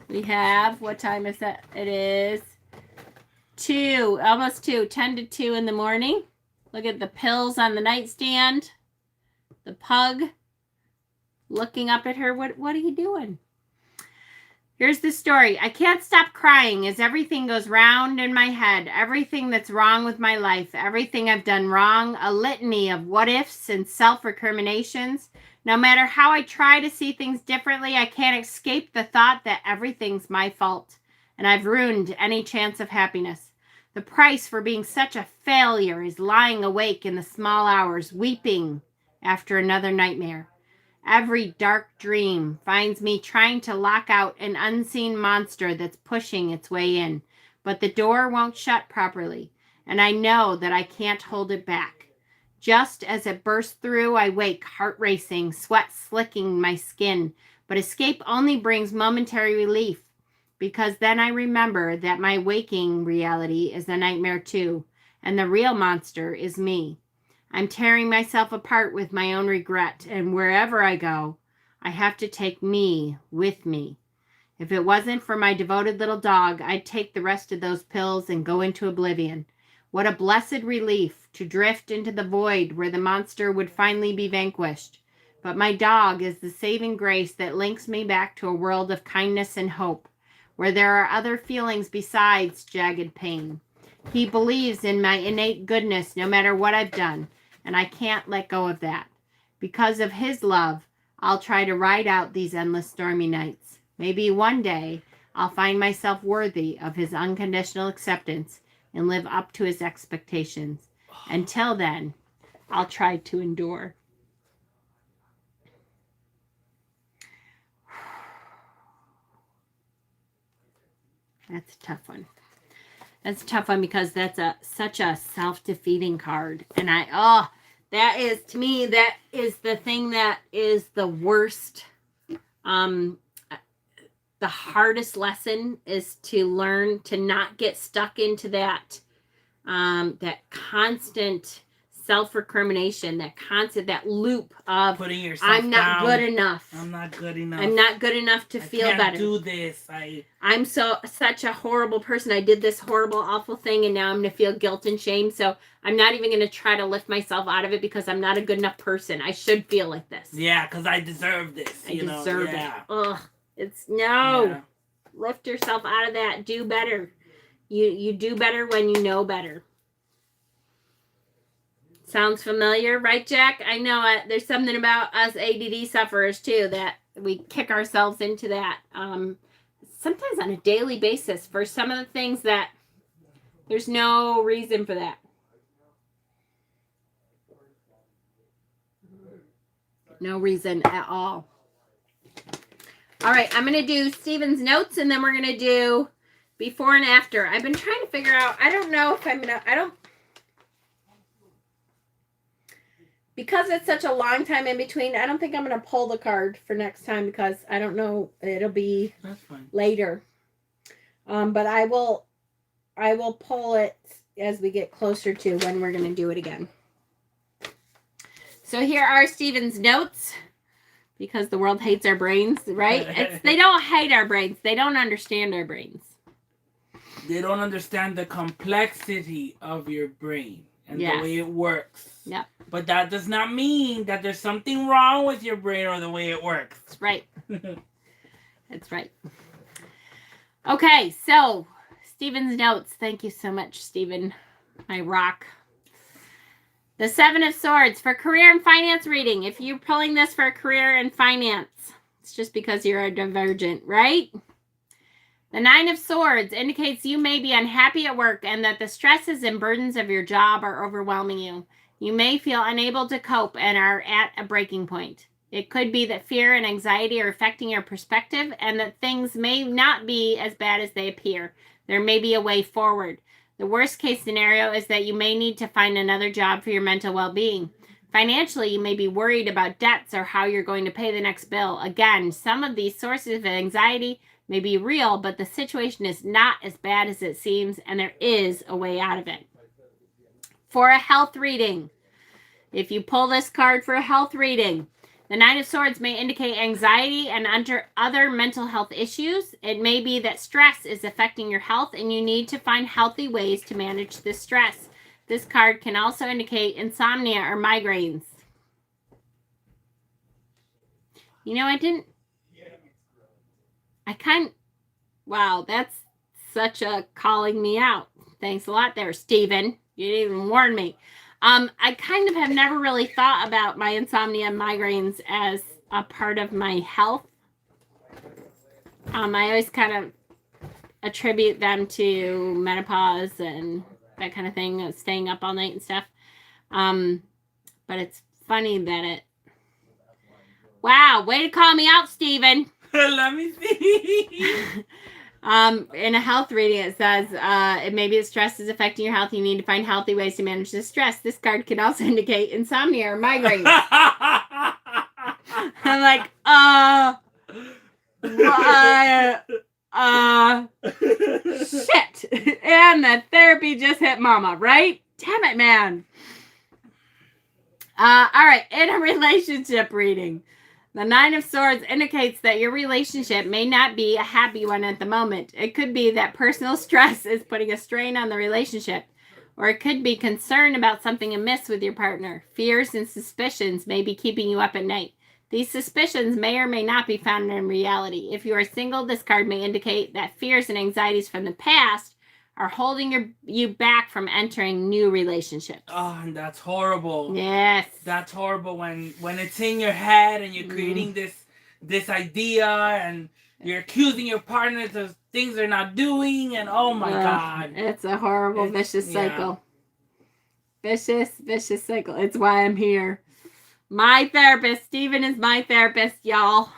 we have, what time is that? It is 2, almost 2, 10 to 2 in the morning. Look at the pills on the nightstand. The pug looking up at her. What are you doing? Here's the story. I can't stop crying as everything goes round in my head. Everything that's wrong with my life. Everything I've done wrong. A litany of what ifs and self-recriminations. No matter how I try to see things differently, I can't escape the thought that everything's my fault. And I've ruined any chance of happiness. The price for being such a failure is lying awake in the small hours, weeping after another nightmare. Every dark dream finds me trying to lock out an unseen monster that's pushing its way in, but the door won't shut properly, and I know that I can't hold it back. Just as it bursts through, I wake, heart racing, sweat slicking my skin, but escape only brings momentary relief, because then I remember that my waking reality is a nightmare too, and the real monster is me. I'm tearing myself apart with my own regret, and wherever I go, I have to take me with me. If it wasn't for my devoted little dog, I'd take the rest of those pills and go into oblivion. What a blessed relief to drift into the void where the monster would finally be vanquished. But my dog is the saving grace that links me back to a world of kindness and hope, where there are other feelings besides jagged pain. He believes in my innate goodness no matter what I've done. And I can't let go of that. Because of his love, I'll try to ride out these endless stormy nights. Maybe one day I'll find myself worthy of his unconditional acceptance and live up to his expectations. Until then, I'll try to endure. That's a tough one. That's a tough one because that's such a self-defeating card. And that is, to me, that is the thing that is the worst. The hardest lesson is to learn to not get stuck into that constant self-recrimination, that loop of putting yourself I'm not down. good enough. I'm not good enough. I'm not good enough to feel can't better. do this. I'm such a horrible person. I did this horrible, awful thing, and now I'm going to feel guilt and shame. So I'm not even going to try to lift myself out of it because I'm not a good enough person. I should feel like this. Yeah, because I deserve this. I deserve it. Ugh. It's no. Yeah. Lift yourself out of that. Do better. You do better when you know better. Sounds familiar, right, Jack? I know it. There's something about us ADD sufferers, too, that we kick ourselves into that sometimes on a daily basis for some of the things that there's no reason for that. No reason at all. All right, I'm going to do Stephen's notes, and then we're going to do before and after. I've been trying to figure out, I don't know if I'm going to, because it's such a long time in between, I don't think I'm going to pull the card for next time because I don't know, it'll be later. But I will pull it as we get closer to when we're going to do it again. So here are Stephen's notes, because the world hates our brains, right? They don't hate our brains. They don't understand our brains. They don't understand the complexity of your brain and the way it works. Yep. But that does not mean that there's something wrong with your brain or the way it works. That's right. That's right. Okay, so Stephen's notes. Thank you so much, Stephen. My rock. The Seven of Swords for career and finance reading. If you're pulling this for career and finance, it's just because you're a divergent, right? The Nine of Swords indicates you may be unhappy at work and that the stresses and burdens of your job are overwhelming you. You may feel unable to cope and are at a breaking point. It could be that fear and anxiety are affecting your perspective and that things may not be as bad as they appear. There may be a way forward. The worst case scenario is that you may need to find another job for your mental well-being. Financially, you may be worried about debts or how you're going to pay the next bill. Again, some of these sources of anxiety may be real, but the situation is not as bad as it seems, and there is a way out of it. For a health reading, if you pull this card for a health reading, the Nine of Swords may indicate anxiety and other mental health issues. It may be that stress is affecting your health and you need to find healthy ways to manage this stress. This card can also indicate insomnia or migraines. You know, wow, that's such a calling me out. Thanks a lot there, Stephen. You didn't even warn me. I kind of have never really thought about my insomnia and migraines as a part of my health. I always kind of attribute them to menopause and that kind of thing, staying up all night and stuff. But it's funny that wow, way to call me out, Stephen. Let me see. In a health reading, it says, it may be that stress is affecting your health. You need to find healthy ways to manage the stress. This card can also indicate insomnia or migraine. I'm like, shit. And the therapy just hit mama, right? Damn it, man. All right. In a relationship reading, the Nine of Swords indicates that your relationship may not be a happy one at the moment. It could be that personal stress is putting a strain on the relationship, or it could be concern about something amiss with your partner. Fears and suspicions may be keeping you up at night. These suspicions may or may not be found in reality. If you are single, this card may indicate that fears and anxieties from the past are holding you back from entering new relationships. Oh, and that's horrible. Yes. That's horrible when it's in your head and you're creating this idea and you're accusing your partners of things they're not doing, and oh my God. It's a horrible vicious cycle. Vicious cycle. It's why I'm here. My therapist, Steven, is my therapist, y'all.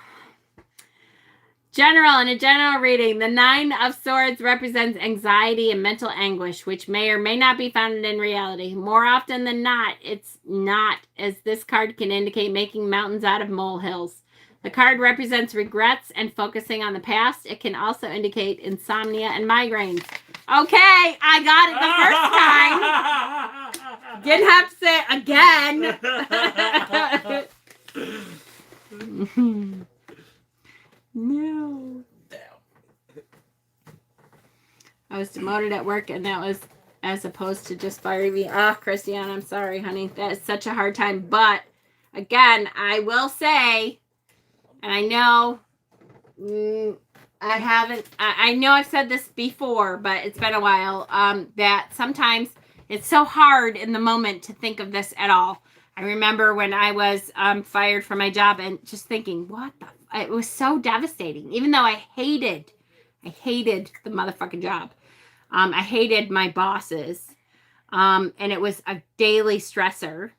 In a general reading, the Nine of Swords represents anxiety and mental anguish, which may or may not be found in reality. More often than not, it's not, as this card can indicate making mountains out of molehills. The card represents regrets and focusing on the past. It can also indicate insomnia and migraines. Okay, I got it the first time. Didn't have to say it again. No. I was demoted at work, and that was as opposed to just firing me. Oh, Christiane, I'm sorry, honey. That is such a hard time. But again, I will say, and I know I know I've said this before, but it's been a while, that sometimes it's so hard in the moment to think of this at all. I remember when I was fired from my job and just thinking, it was so devastating. Even though I hated the motherfucking job. I hated my bosses. And it was a daily stressor.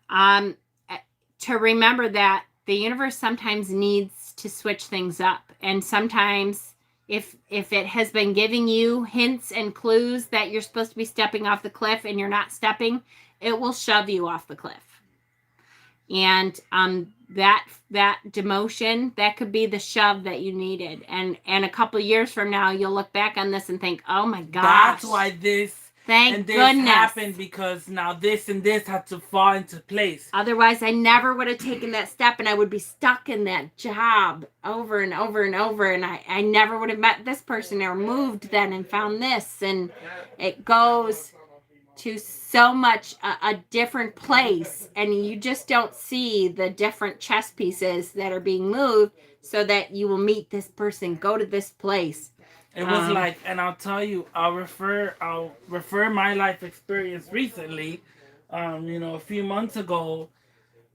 To remember that the universe sometimes needs to switch things up. And sometimes if it has been giving you hints and clues that you're supposed to be stepping off the cliff and you're not stepping, it will shove you off the cliff. And that demotion, that could be the shove that you needed. And a couple of years from now, you'll look back on this and think, oh my gosh. That's why this Thank goodness happened, because now this and this had to fall into place. Otherwise, I never would have taken that step, and I would be stuck in that job over and over and over. And I never would have met this person or moved then and found this. And it goes to so much a different place, and you just don't see the different chess pieces that are being moved so that you will meet this person, go to this place. It was like, and I'll tell you, I'll refer my life experience recently. A few months ago,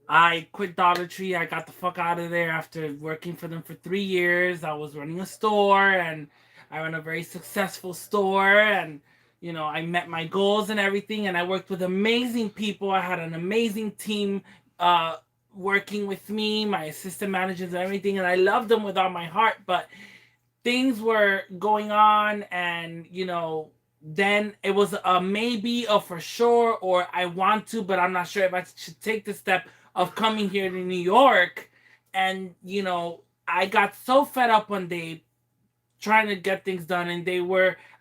I quit Dollar Tree. I got the fuck out of there after working for them for 3 years. I was running a store, and I ran a very successful store, and I met my goals and everything, and I worked with amazing people. I had an amazing team working with me, my assistant managers and everything, and I loved them with all my heart, but things were going on, and, then it was a maybe, a for sure, or I want to, but I'm not sure if I should take the step of coming here to New York. And, I got so fed up one day trying to get things done, and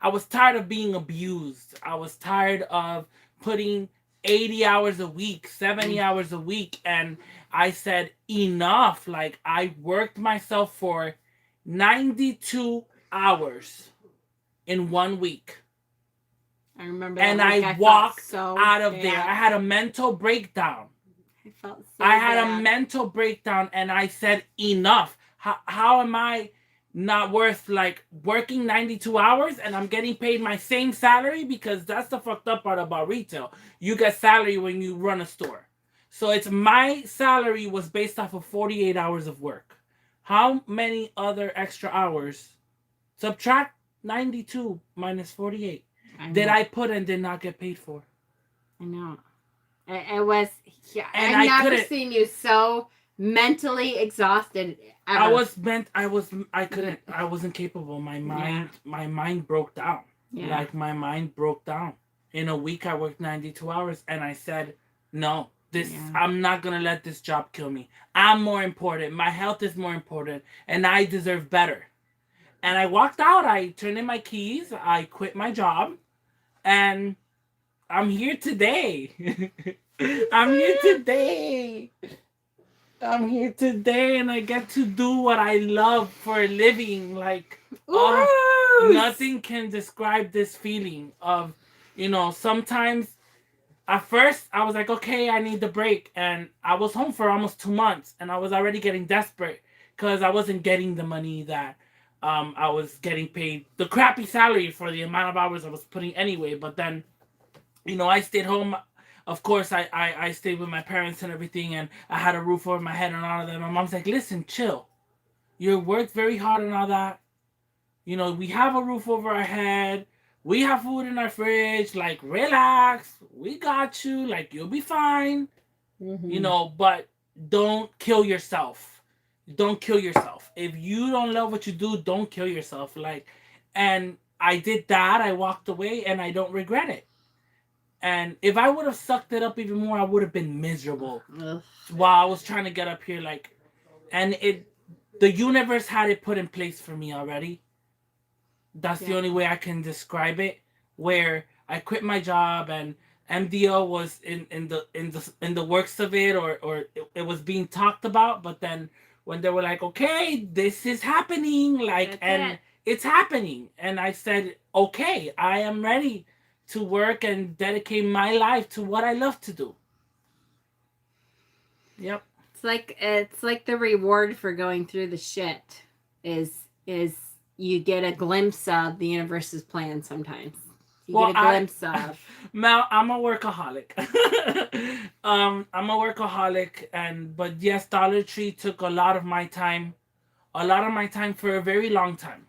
I was tired of being abused. I was tired of putting 80 hours a week, 70 hours a week, and I said, enough. Like, I worked myself for 92 hours in 1 week. I remember that. And I walked out of there. I had a mental breakdown. I had a mental breakdown, and I said, enough. How am I not worth, like, working 92 hours and I'm getting paid my same salary? Because that's the fucked up part about retail. You get salary when you run a store. So it's my salary was based off of 48 hours of work. How many other extra hours? Subtract 92 minus 48. Did I put and did not get paid for? I know. It was, and I've never seen you so mentally exhausted ever. I wasn't capable. My mind broke down. Yeah. Like, my mind broke down. In a week, I worked 92 hours, and I said, no. I'm not going to let this job kill me. I'm more important. My health is more important, and I deserve better. And I walked out. I turned in my keys. I quit my job, and I'm here today. I'm here today, and I get to do what I love for a living. Like, nothing can describe this feeling of, sometimes. At first, I was like, okay, I need the break. And I was home for almost 2 months. And I was already getting desperate because I wasn't getting the money that I was getting paid the crappy salary for the amount of hours I was putting anyway. But then, I stayed home. Of course, I stayed with my parents and everything, and I had a roof over my head and all of that. My mom's like, listen, chill. You worked very hard and all that. We have a roof over our head. We have food in our fridge. Like, relax. We got you. Like, you'll be fine. But don't kill yourself. Don't kill yourself. If you don't love what you do, don't kill yourself. And I did that. I walked away, and I don't regret it. And if I would have sucked it up even more, I would have been miserable. Ugh. While I was trying to get up here. And the universe had it put in place for me already. That's the only way I can describe it. Where I quit my job and MDO was in the works of it, or it was being talked about. But then when they were like, okay, this is happening, it's happening, and I said, okay, I am ready to work and dedicate my life to what I love to do. Yep. It's like the reward for going through the shit is you get a glimpse of the universe's plan sometimes. You get a glimpse of. Mel, I'm a workaholic. I'm a workaholic, but yes, Dollar Tree took a lot of my time for a very long time.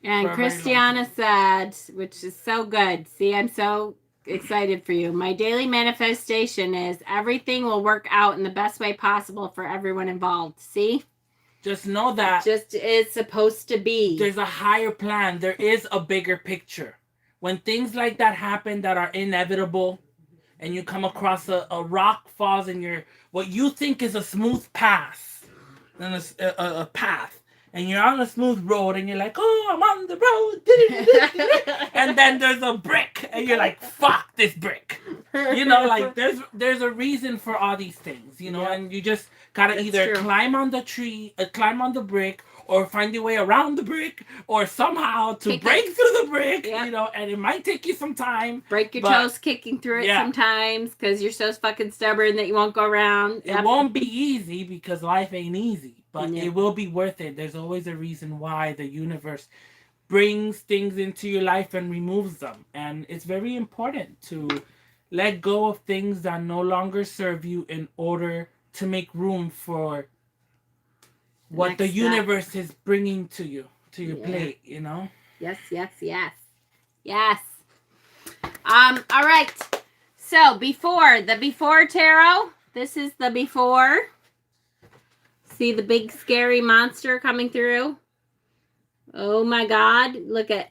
And Christiana said, which is so good. See, I'm so excited for you. My daily manifestation is everything will work out in the best way possible for everyone involved. See? Just know that. Just is supposed to be. There's a higher plan. There is a bigger picture. When things like that happen that are inevitable, and you come across a rock falls in what you think is a smooth path, and a path, and you're on a smooth road, and you're like, oh, I'm on the road, and then there's a brick, and you're like, fuck this brick. There's a reason for all these things, and you just gotta either climb on the tree, climb on the brick, or find your way around the brick, or somehow to break through the brick, and it might take you some time. Break your toes kicking through it sometimes, because you're so fucking stubborn that you won't go around. It won't be easy, because life ain't easy, but it will be worth it. There's always a reason why the universe brings things into your life and removes them. And it's very important to let go of things that no longer serve you in order to make room for what the universe is bringing to you, to your plate, Yes. All right. So the before tarot. This is the before. See the big scary monster coming through? Oh my God. Look at.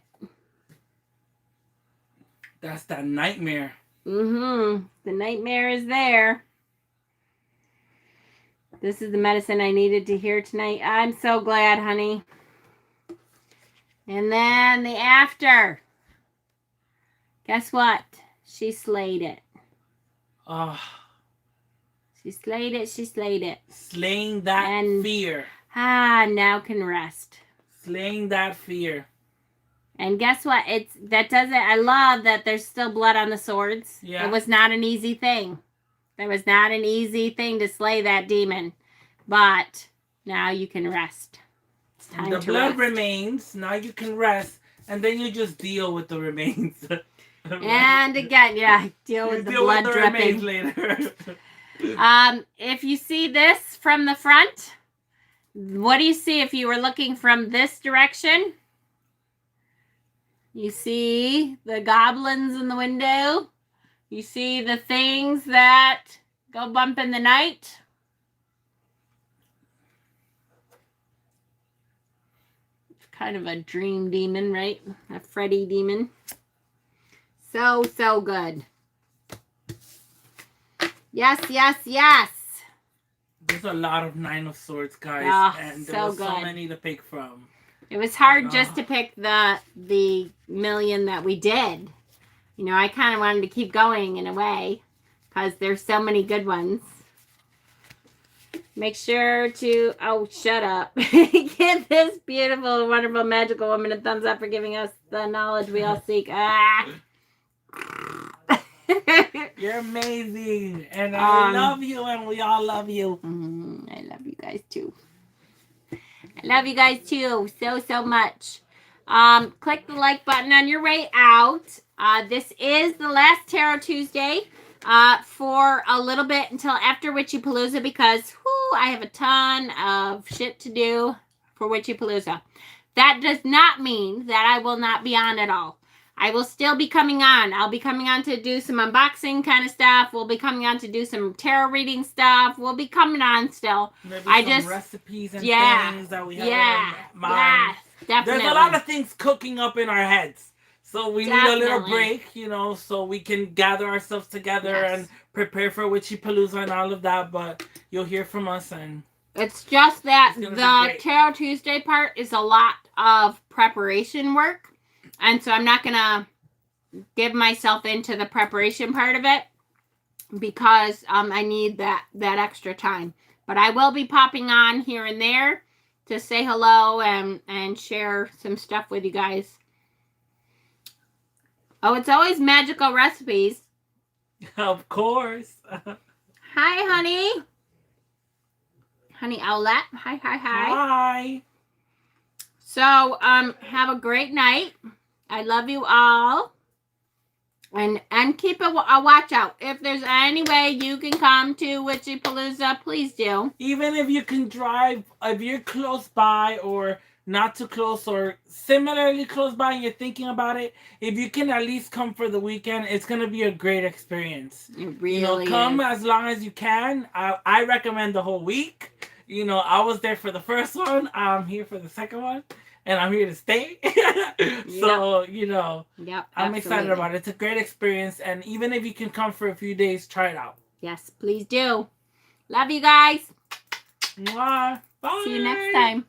That's that nightmare. The nightmare is there. This is the medicine I needed to hear tonight. I'm so glad, honey. And then the after. Guess what? She slayed it. Oh. She slayed it. Slaying that fear. Now can rest. Slaying that fear. And guess what? I love that there's still blood on the swords. Yeah. It was not an easy thing. It was not an easy thing to slay that demon. But now you can rest. It's time the to blood rest. Remains. Now you can rest. And then you just deal with the remains. And again, deal with the blood dripping. Later. If you see this from the front, what do you see if you were looking from this direction? You see the goblins in the window. You see the things that go bump in the night. It's kind of a dream demon, right? A Freddy demon. So good. Yes. There's a lot of Nine of Swords, guys. And there was so many to pick from. It was hard just to pick the million that we did. I kind of wanted to keep going in a way because there's so many good ones. Make sure to, shut up. Give this beautiful, wonderful, magical woman a thumbs up for giving us the knowledge we all seek. You're amazing. And I love you, and we all love you. I love you guys too. I love you guys too so much. Click the like button on your way out. This is the last Tarot Tuesday for a little bit until after Witchypalooza because I have a ton of shit to do for Witchypalooza. That does not mean that I will not be on at all. I will still be coming on. I'll be coming on to do some unboxing kind of stuff. We'll be coming on to do some tarot reading stuff. We'll be coming on still. Maybe I some just recipes and things that we have in our mind. Yeah, definitely. There's a lot of things cooking up in our heads. So we need a little Definitely. break, you know, so we can gather ourselves together Yes. and prepare for Witchypalooza and all of that. But you'll hear from us, and It's just that It's gonna be the great. Tarot Tuesday part is a lot of preparation work. And so I'm not going to give myself into the preparation part of it because I need that extra time. But I will be popping on here and there to say hello and share some stuff with you guys. Oh, it's always magical recipes. of course. Hi, honey. Honey Owlette. Hi. Hi. So, have a great night. I love you all. And keep a watch out. If there's any way you can come to Witchypalooza, please do. Even if you can drive, if you're close by or not too close or similarly close by and you're thinking about it, if you can at least come for the weekend, it's going to be a great experience. It really You know, come is. as long as you can. I recommend the whole week. You know, I was there for the first one. I'm here for the second one. And I'm here to stay. So, you know, Yep. I'm excited about it. It's a great experience. And even if you can come for a few days, try it out. Yes, please do. Love you guys. Mwah. Bye. See you next time.